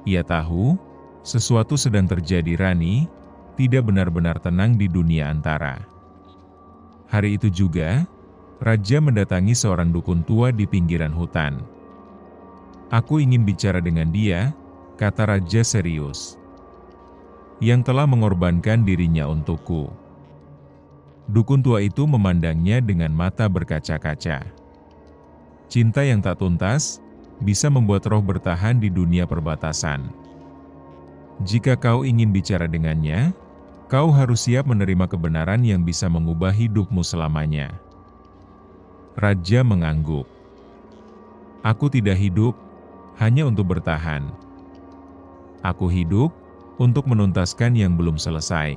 Ia tahu, sesuatu sedang terjadi. Rani tidak benar-benar tenang di dunia antara. Hari itu juga, Raja mendatangi seorang dukun tua di pinggiran hutan. "Aku ingin bicara dengan dia," kata Raja serius, "yang telah mengorbankan dirinya untukku." Dukun tua itu memandangnya dengan mata berkaca-kaca. Cinta yang tak tuntas bisa membuat roh bertahan di dunia perbatasan. Jika kau ingin bicara dengannya, kau harus siap menerima kebenaran yang bisa mengubah hidupmu selamanya. Raja mengangguk. "Aku tidak hidup hanya untuk bertahan. Aku hidup untuk menuntaskan yang belum selesai."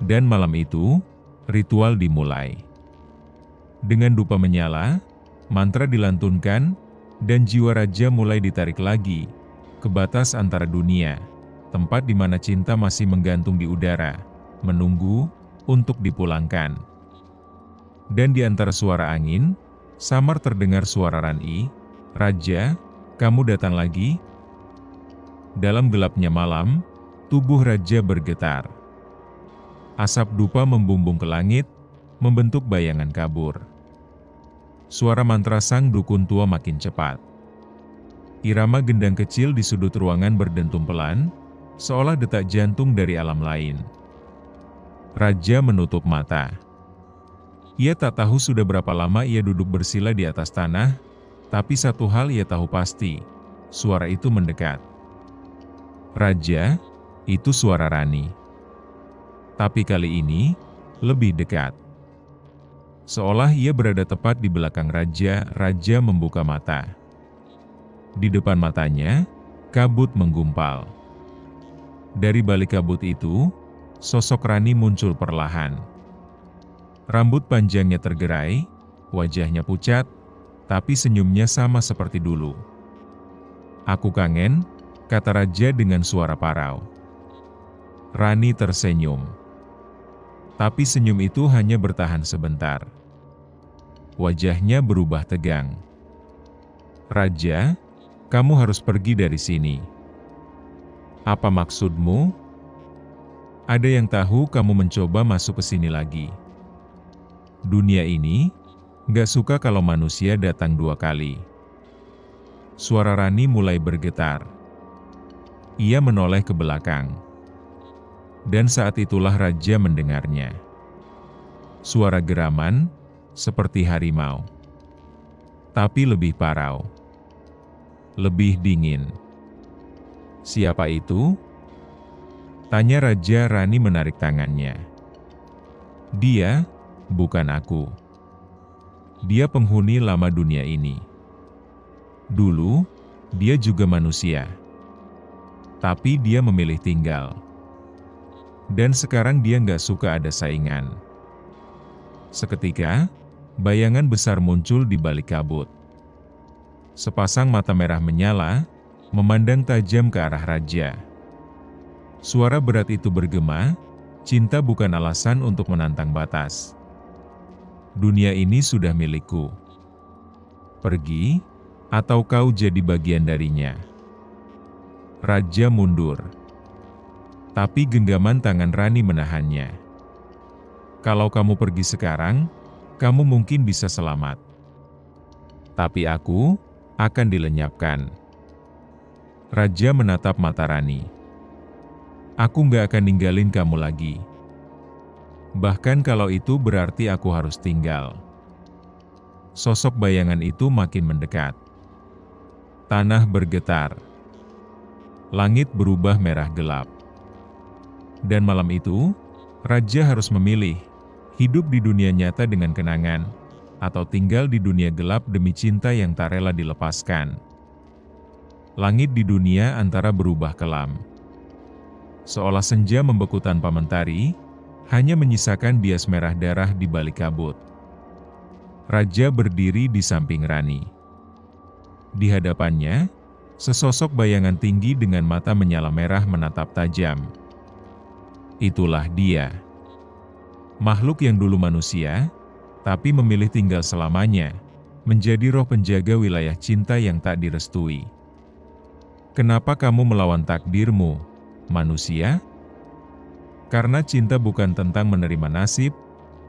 Dan malam itu, ritual dimulai. Dengan dupa menyala, mantra dilantunkan, dan jiwa raja mulai ditarik lagi ke batas antara dunia, tempat di mana cinta masih menggantung di udara, menunggu untuk dipulangkan. Dan di antara suara angin, samar terdengar suara Rani, "Raja, kamu datang lagi?" Dalam gelapnya malam, tubuh raja bergetar. Asap dupa membumbung ke langit, membentuk bayangan kabur. Suara mantra sang dukun tua makin cepat. Irama gendang kecil di sudut ruangan berdentum pelan, seolah detak jantung dari alam lain. Raja menutup mata. Ia tak tahu sudah berapa lama ia duduk bersila di atas tanah, tapi satu hal ia tahu pasti, suara itu mendekat. "Raja, itu suara Rani." Tapi kali ini, lebih dekat. Seolah ia berada tepat di belakang raja, raja membuka mata. Di depan matanya, kabut menggumpal. Dari balik kabut itu, sosok Rani muncul perlahan. Rambut panjangnya tergerai, wajahnya pucat, tapi senyumnya sama seperti dulu. "Aku kangen," kata raja dengan suara parau. Rani tersenyum. Tapi senyum itu hanya bertahan sebentar. Wajahnya berubah tegang. "Raja, kamu harus pergi dari sini." "Apa maksudmu?" "Ada yang tahu kamu mencoba masuk ke sini lagi. Dunia ini gak suka kalau manusia datang 2 kali." Suara Rani mulai bergetar. Ia menoleh ke belakang. Dan saat itulah raja mendengarnya. Suara geraman, seperti harimau. Tapi lebih parau. Lebih dingin. "Siapa itu?" tanya raja. Rani menarik tangannya. "Dia, bukan aku. Dia penghuni lama dunia ini. Dulu, dia juga manusia. Tapi dia memilih tinggal. Dan sekarang dia nggak suka ada saingan." Seketika, bayangan besar muncul di balik kabut. Sepasang mata merah menyala, memandang tajam ke arah raja. Suara berat itu bergema, "Cinta bukan alasan untuk menantang batas. Dunia ini sudah milikku. Pergi, atau kau jadi bagian darinya." Raja mundur. Tapi genggaman tangan Rani menahannya. "Kalau kamu pergi sekarang, kamu mungkin bisa selamat. Tapi aku akan dilenyapkan." Raja menatap mata Rani. "Aku nggak akan ninggalin kamu lagi. Bahkan kalau itu berarti aku harus tinggal." Sosok bayangan itu makin mendekat. Tanah bergetar. Langit berubah merah gelap. Dan malam itu, raja harus memilih, hidup di dunia nyata dengan kenangan, atau tinggal di dunia gelap demi cinta yang tak rela dilepaskan. Langit di dunia antara berubah kelam. Seolah senja membeku tanpa mentari, hanya menyisakan bias merah darah di balik kabut. Raja berdiri di samping Rani. Di hadapannya, sesosok bayangan tinggi dengan mata menyala merah menatap tajam. Itulah dia. Makhluk yang dulu manusia, tapi memilih tinggal selamanya, menjadi roh penjaga wilayah cinta yang tak direstui. "Kenapa kamu melawan takdirmu, manusia?" "Karena cinta bukan tentang menerima nasib,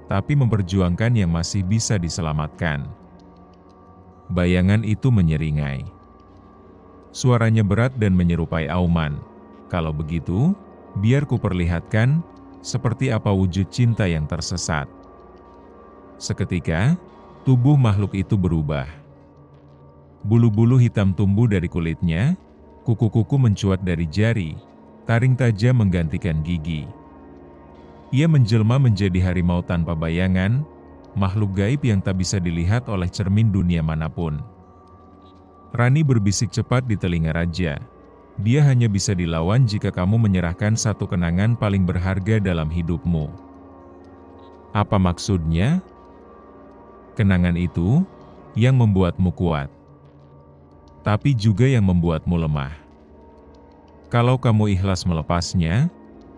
tapi memperjuangkan yang masih bisa diselamatkan." Bayangan itu menyeringai. Suaranya berat dan menyerupai auman. "Kalau begitu, biar kuperlihatkan seperti apa wujud cinta yang tersesat." Seketika, tubuh makhluk itu berubah. Bulu-bulu hitam tumbuh dari kulitnya, kuku-kuku mencuat dari jari, taring tajam menggantikan gigi. Ia menjelma menjadi harimau tanpa bayangan, makhluk gaib yang tak bisa dilihat oleh cermin dunia manapun. Rani berbisik cepat di telinga raja. "Dia hanya bisa dilawan jika kamu menyerahkan satu kenangan paling berharga dalam hidupmu." "Apa maksudnya?" "Kenangan itu yang membuatmu kuat." tapi juga yang membuatmu lemah. Kalau kamu ikhlas melepasnya,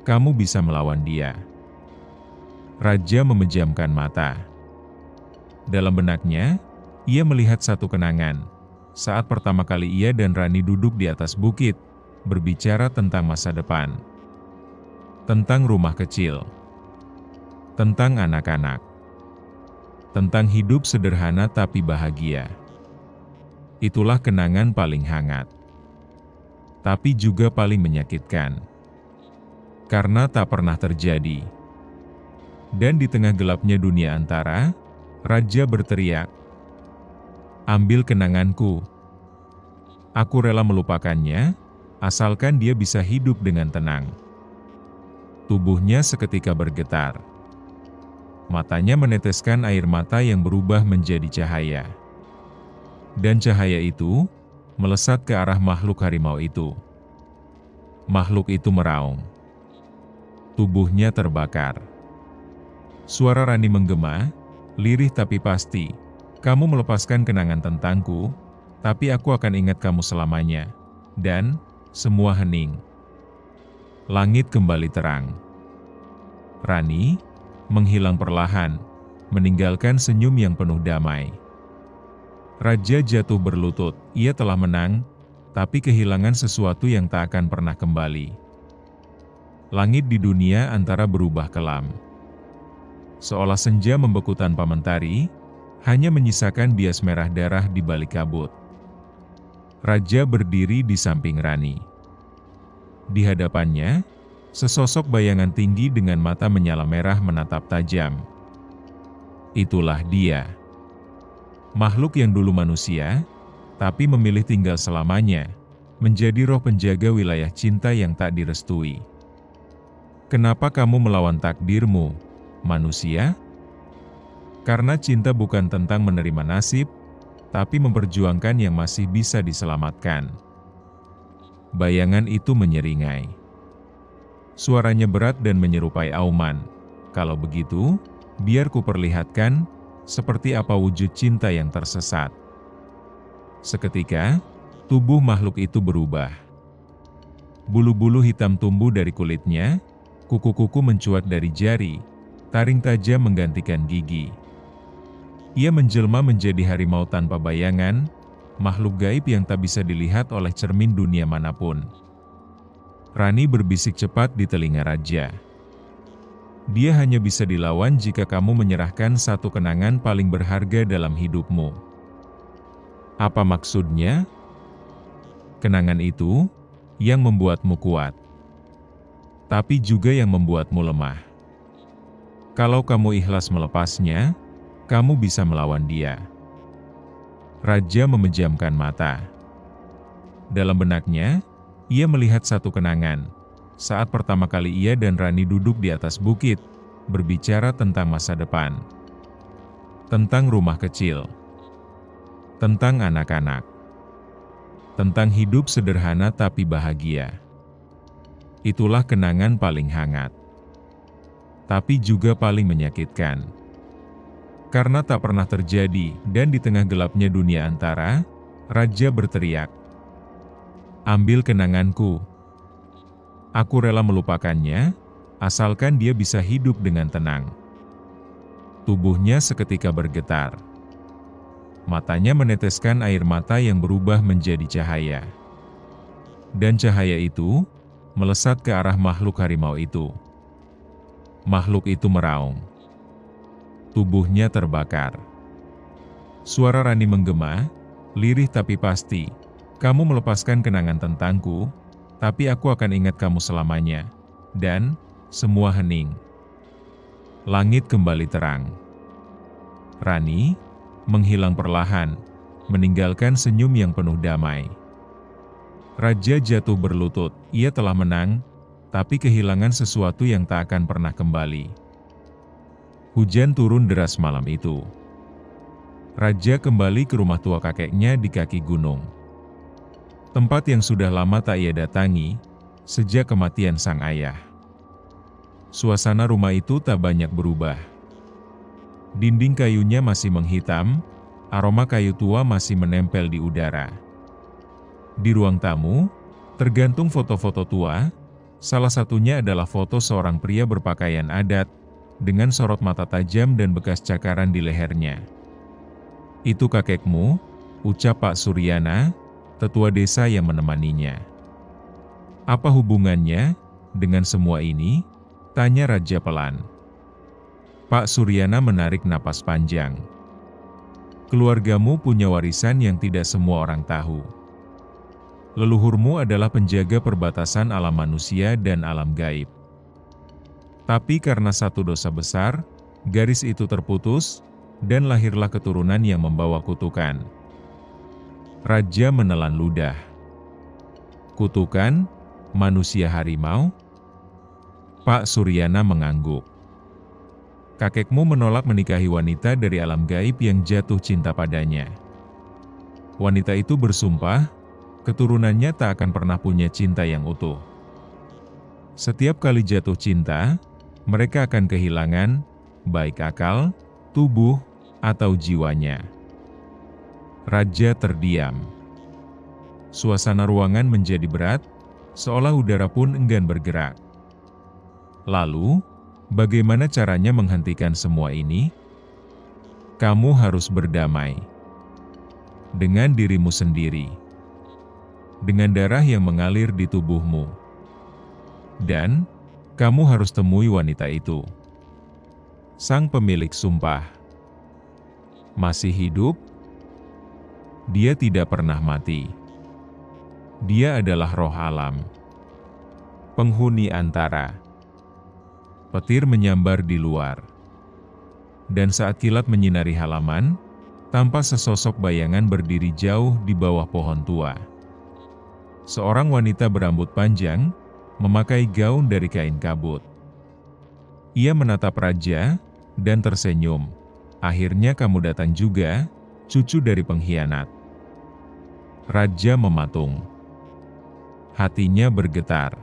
kamu bisa melawan dia. Raja memejamkan mata. Dalam benaknya, ia melihat satu kenangan. Saat pertama kali ia dan Rani duduk di atas bukit, berbicara tentang masa depan. Tentang rumah kecil. Tentang anak-anak. Tentang hidup sederhana tapi bahagia. Itulah kenangan paling hangat. Tapi juga paling menyakitkan. Karena tak pernah terjadi. Dan di tengah gelapnya dunia antara, Raja berteriak, "Ambil kenanganku. Aku rela melupakannya, asalkan dia bisa hidup dengan tenang." Tubuhnya seketika bergetar. Matanya meneteskan air mata yang berubah menjadi cahaya. Dan cahaya itu melesat ke arah makhluk harimau itu. Makhluk itu meraung. Tubuhnya terbakar. Suara Rani menggema, lirih tapi pasti. "Kamu melepaskan kenangan tentangku, tapi aku akan ingat kamu selamanya." Dan semua hening. Langit kembali terang. Rani menghilang perlahan, meninggalkan senyum yang penuh damai. Raja jatuh berlutut, ia telah menang, tapi kehilangan sesuatu yang tak akan pernah kembali. Langit di dunia antara berubah kelam. Seolah senja membeku tanpa mentari, hanya menyisakan bias merah darah di balik kabut. Raja berdiri di samping Rani. Di hadapannya, sesosok bayangan tinggi dengan mata menyala merah menatap tajam. Itulah dia. Makhluk yang dulu manusia, tapi memilih tinggal selamanya, menjadi roh penjaga wilayah cinta yang tak direstui. Kenapa kamu melawan takdirmu, manusia? Karena cinta bukan tentang menerima nasib, tapi memperjuangkan yang masih bisa diselamatkan. Bayangan itu menyeringai. Suaranya berat dan menyerupai auman. Kalau begitu, biar ku perlihatkan seperti apa wujud cinta yang tersesat. Seketika, tubuh makhluk itu berubah. Bulu-bulu hitam tumbuh dari kulitnya, kuku-kuku mencuat dari jari, taring tajam menggantikan gigi. Ia menjelma menjadi harimau tanpa bayangan, makhluk gaib yang tak bisa dilihat oleh cermin dunia manapun. Rani berbisik cepat di telinga Raja. "Dia hanya bisa dilawan jika kamu menyerahkan satu kenangan paling berharga dalam hidupmu." "Apa maksudnya?" "Kenangan itu yang membuatmu kuat, tapi juga yang membuatmu lemah. Kalau kamu ikhlas melepasnya, kamu bisa melawan dia." Raja memejamkan mata. Dalam benaknya, ia melihat satu kenangan. Saat pertama kali ia dan Rani duduk di atas bukit, berbicara tentang masa depan. Tentang rumah kecil. Tentang anak-anak. Tentang hidup sederhana tapi bahagia. Itulah kenangan paling hangat. Tapi juga paling menyakitkan. Karena tak pernah terjadi, dan di tengah gelapnya dunia antara, Raja berteriak, "Ambil kenanganku. Aku rela melupakannya, asalkan dia bisa hidup dengan tenang." Tubuhnya seketika bergetar. Matanya meneteskan air mata yang berubah menjadi cahaya. Dan cahaya itu melesat ke arah makhluk harimau itu. Makhluk itu meraung. Tubuhnya terbakar. Suara Rani menggema, lirih tapi pasti, "Kamu melepaskan kenangan tentangku, tapi aku akan ingat kamu selamanya." Dan semua hening. Langit kembali terang. Rani menghilang perlahan, meninggalkan senyum yang penuh damai. Raja jatuh berlutut, ia telah menang, tapi kehilangan sesuatu yang tak akan pernah kembali. Hujan turun deras malam itu. Raja kembali ke rumah tua kakeknya di kaki gunung. Tempat yang sudah lama tak ia datangi, sejak kematian sang ayah. Suasana rumah itu tak banyak berubah. Dinding kayunya masih menghitam, aroma kayu tua masih menempel di udara. Di ruang tamu, tergantung foto-foto tua, salah satunya adalah foto seorang pria berpakaian adat, dengan sorot mata tajam dan bekas cakaran di lehernya. "Itu kakekmu," ucap Pak Suryana, tetua desa yang menemaninya. "Apa hubungannya dengan semua ini?" tanya Raja pelan. Pak Suryana menarik napas panjang. "Keluargamu punya warisan yang tidak semua orang tahu. Leluhurmu adalah penjaga perbatasan alam manusia dan alam gaib. Tapi karena satu dosa besar, garis itu terputus, dan lahirlah keturunan yang membawa kutukan." Raja menelan ludah. "Kutukan? Manusia harimau?" Pak Suryana mengangguk. "Kakekmu menolak menikahi wanita dari alam gaib yang jatuh cinta padanya. Wanita itu bersumpah, keturunannya tak akan pernah punya cinta yang utuh. Setiap kali jatuh cinta, mereka akan kehilangan baik akal, tubuh, atau jiwanya." Raja terdiam. Suasana ruangan menjadi berat, seolah udara pun enggan bergerak. "Lalu, bagaimana caranya menghentikan semua ini?" "Kamu harus berdamai dengan dirimu sendiri, dengan darah yang mengalir di tubuhmu. Dan, kamu harus temui wanita itu." Sang pemilik sumpah. "Masih hidup? Dia tidak pernah mati. Dia adalah roh alam, penghuni antara." Petir menyambar di luar. Dan saat kilat menyinari halaman, tampak sesosok bayangan berdiri jauh di bawah pohon tua. Seorang wanita berambut panjang, memakai gaun dari kain kabut. Ia menatap Raja, dan tersenyum. "Akhirnya kamu datang juga, cucu dari pengkhianat." Raja mematung. Hatinya bergetar.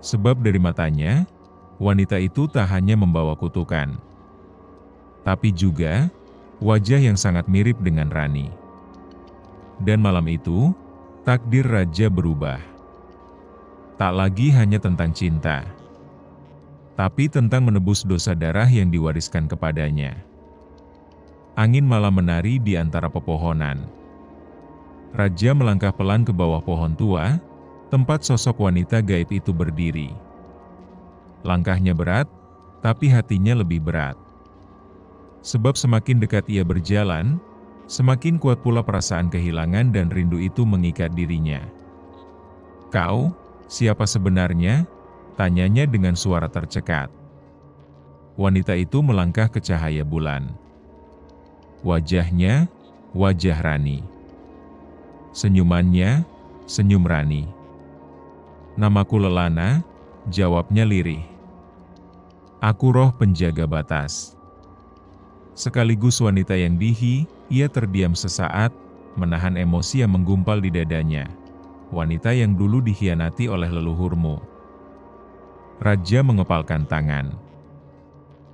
Sebab dari matanya, wanita itu tak hanya membawa kutukan, tapi juga wajah yang sangat mirip dengan Rani. Dan malam itu, takdir Raja berubah. Tak lagi hanya tentang cinta, tapi tentang menebus dosa darah yang diwariskan kepadanya. Angin malam menari di antara pepohonan. Raja melangkah pelan ke bawah pohon tua, tempat sosok wanita gaib itu berdiri. Langkahnya berat, tapi hatinya lebih berat. Sebab semakin dekat ia berjalan, semakin kuat pula perasaan kehilangan dan rindu itu mengikat dirinya. "Kau, siapa sebenarnya?" tanyanya dengan suara tercekat. Wanita itu melangkah ke cahaya bulan. Wajahnya, wajah Rani. Senyumannya, senyum Rani. "Namaku Lelana," jawabnya lirih. "Aku roh penjaga batas." Sekaligus wanita yang dihi, ia terdiam sesaat, menahan emosi yang menggumpal di dadanya. Wanita yang dulu dikhianati oleh leluhurmu. Raja mengepalkan tangan.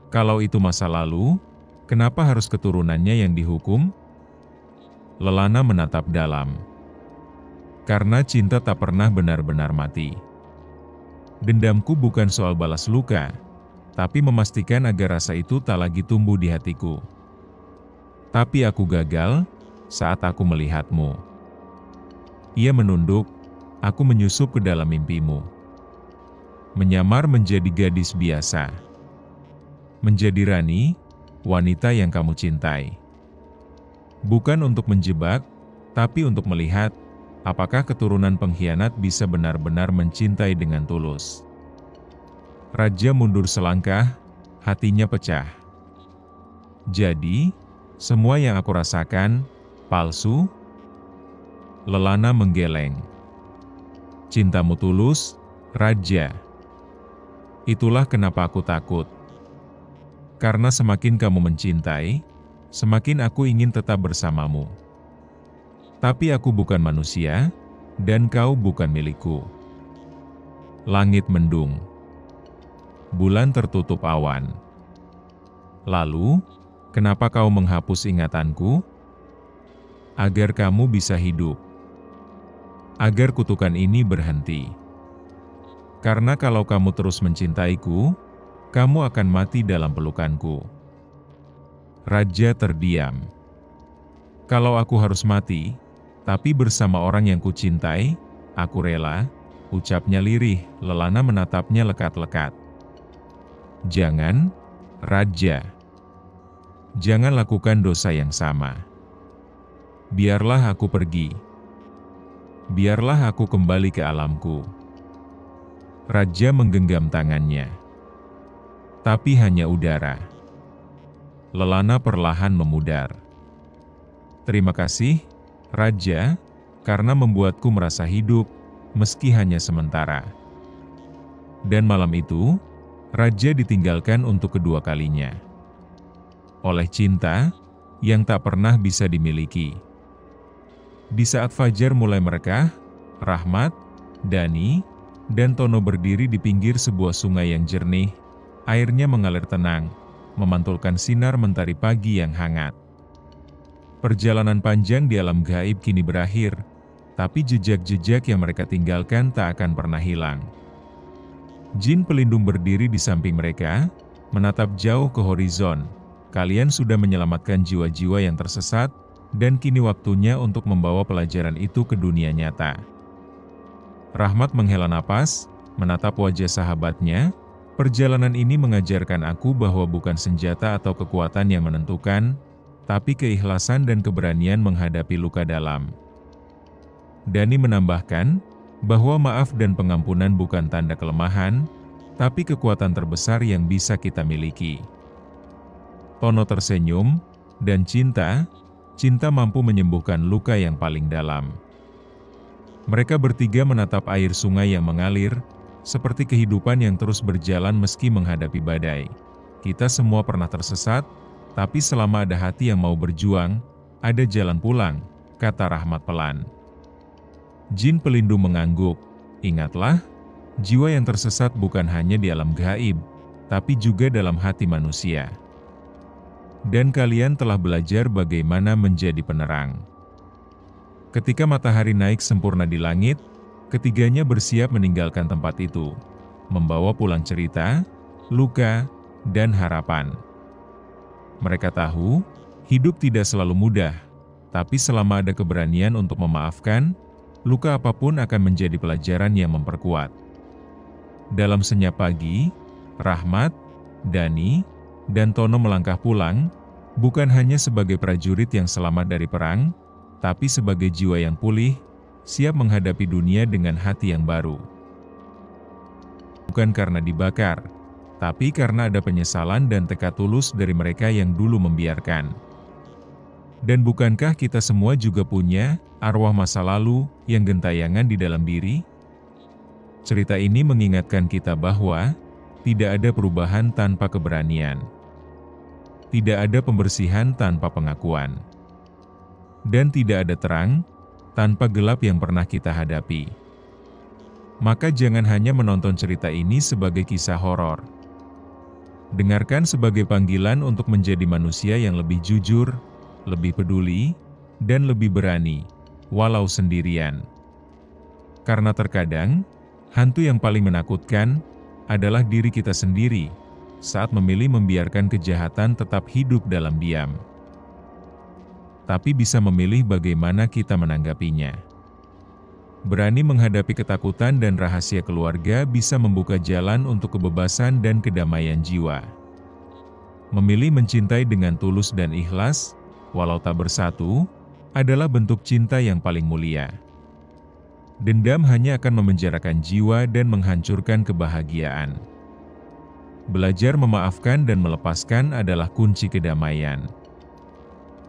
"Kalau itu masa lalu, kenapa harus keturunannya yang dihukum?" Lelana menatap dalam. "Karena cinta tak pernah benar-benar mati. Dendamku bukan soal balas luka, tapi memastikan agar rasa itu tak lagi tumbuh di hatiku. Tapi aku gagal saat aku melihatmu." Ia menunduk, "Aku menyusup ke dalam mimpimu. Menyamar menjadi gadis biasa. Menjadi Rani, wanita yang kamu cintai. Bukan untuk menjebak, tapi untuk melihat apakah keturunan pengkhianat bisa benar-benar mencintai dengan tulus." Raja mundur selangkah, hatinya pecah. "Jadi, semua yang aku rasakan, palsu?" Lelana menggeleng. "Cintamu tulus, Raja. Itulah kenapa aku takut. Karena semakin kamu mencintai, semakin aku ingin tetap bersamamu. Tapi aku bukan manusia, dan kau bukan milikku." Langit mendung. Bulan tertutup awan. "Lalu, kenapa kau menghapus ingatanku?" "Agar kamu bisa hidup." agar kutukan ini berhenti. Karena kalau kamu terus mencintaiku, kamu akan mati dalam pelukanku." Raja terdiam. "Kalau aku harus mati, tapi bersama orang yang kucintai, aku rela," ucapnya lirih. Lelana menatapnya lekat-lekat. "Jangan, Raja. Jangan lakukan dosa yang sama. Biarlah aku pergi. Biarlah aku kembali ke alamku." Raja menggenggam tangannya. Tapi hanya udara. Lelana perlahan memudar. "Terima kasih, Raja, karena membuatku merasa hidup, meski hanya sementara." Dan malam itu, Raja ditinggalkan untuk kedua kalinya. Oleh cinta yang tak pernah bisa dimiliki. Di saat fajar mulai merekah, Rahmat, Dani, dan Tono berdiri di pinggir sebuah sungai yang jernih. Airnya mengalir tenang, memantulkan sinar mentari pagi yang hangat. Perjalanan panjang di alam gaib kini berakhir, tapi jejak-jejak yang mereka tinggalkan tak akan pernah hilang. Jin pelindung berdiri di samping mereka, menatap jauh ke horizon. "Kalian sudah menyelamatkan jiwa-jiwa yang tersesat, dan kini waktunya untuk membawa pelajaran itu ke dunia nyata." Rahmat menghela napas, menatap wajah sahabatnya. "Perjalanan ini mengajarkan aku bahwa bukan senjata atau kekuatan yang menentukan, tapi keikhlasan dan keberanian menghadapi luka dalam." Dani menambahkan, bahwa maaf dan pengampunan bukan tanda kelemahan, tapi kekuatan terbesar yang bisa kita miliki. Tono tersenyum, dan cinta mampu menyembuhkan luka yang paling dalam. Mereka bertiga menatap air sungai yang mengalir, seperti kehidupan yang terus berjalan meski menghadapi badai. "Kita semua pernah tersesat, tapi selama ada hati yang mau berjuang, ada jalan pulang," kata Rahmat pelan. Jin pelindung mengangguk. "Ingatlah, jiwa yang tersesat bukan hanya di alam gaib, tapi juga dalam hati manusia. Dan kalian telah belajar bagaimana menjadi penerang." Ketika matahari naik sempurna di langit, ketiganya bersiap meninggalkan tempat itu, membawa pulang cerita, luka, dan harapan. Mereka tahu, hidup tidak selalu mudah, tapi selama ada keberanian untuk memaafkan, luka apapun akan menjadi pelajaran yang memperkuat. Dalam senyap pagi, Rahmat, Dani, dan Tono melangkah pulang, bukan hanya sebagai prajurit yang selamat dari perang, tapi sebagai jiwa yang pulih, siap menghadapi dunia dengan hati yang baru. Bukan karena dibakar, tapi karena ada penyesalan dan tekad tulus dari mereka yang dulu membiarkan. Dan bukankah kita semua juga punya arwah masa lalu yang gentayangan di dalam diri? Cerita ini mengingatkan kita bahwa tidak ada perubahan tanpa keberanian. Tidak ada pembersihan tanpa pengakuan. Dan tidak ada terang tanpa gelap yang pernah kita hadapi. Maka jangan hanya menonton cerita ini sebagai kisah horor. Dengarkan sebagai panggilan untuk menjadi manusia yang lebih jujur, lebih peduli, dan lebih berani, walau sendirian. Karena terkadang, hantu yang paling menakutkan adalah diri kita sendiri saat memilih membiarkan kejahatan tetap hidup dalam diam. Tapi bisa memilih bagaimana kita menanggapinya. Berani menghadapi ketakutan dan rahasia keluarga bisa membuka jalan untuk kebebasan dan kedamaian jiwa. Memilih mencintai dengan tulus dan ikhlas, walau tak bersatu, adalah bentuk cinta yang paling mulia. Dendam hanya akan memenjarakan jiwa dan menghancurkan kebahagiaan. Belajar memaafkan dan melepaskan adalah kunci kedamaian.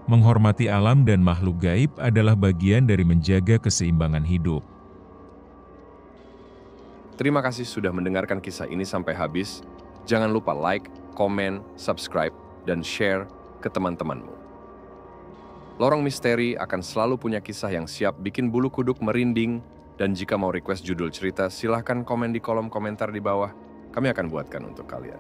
Menghormati alam dan makhluk gaib adalah bagian dari menjaga keseimbangan hidup. Terima kasih sudah mendengarkan kisah ini sampai habis. Jangan lupa like, komen, subscribe, dan share ke teman-temanmu. Lorong Misteri akan selalu punya kisah yang siap bikin bulu kuduk merinding, dan jika mau request judul cerita, silahkan komen di kolom komentar di bawah. Kami akan buatkan untuk kalian.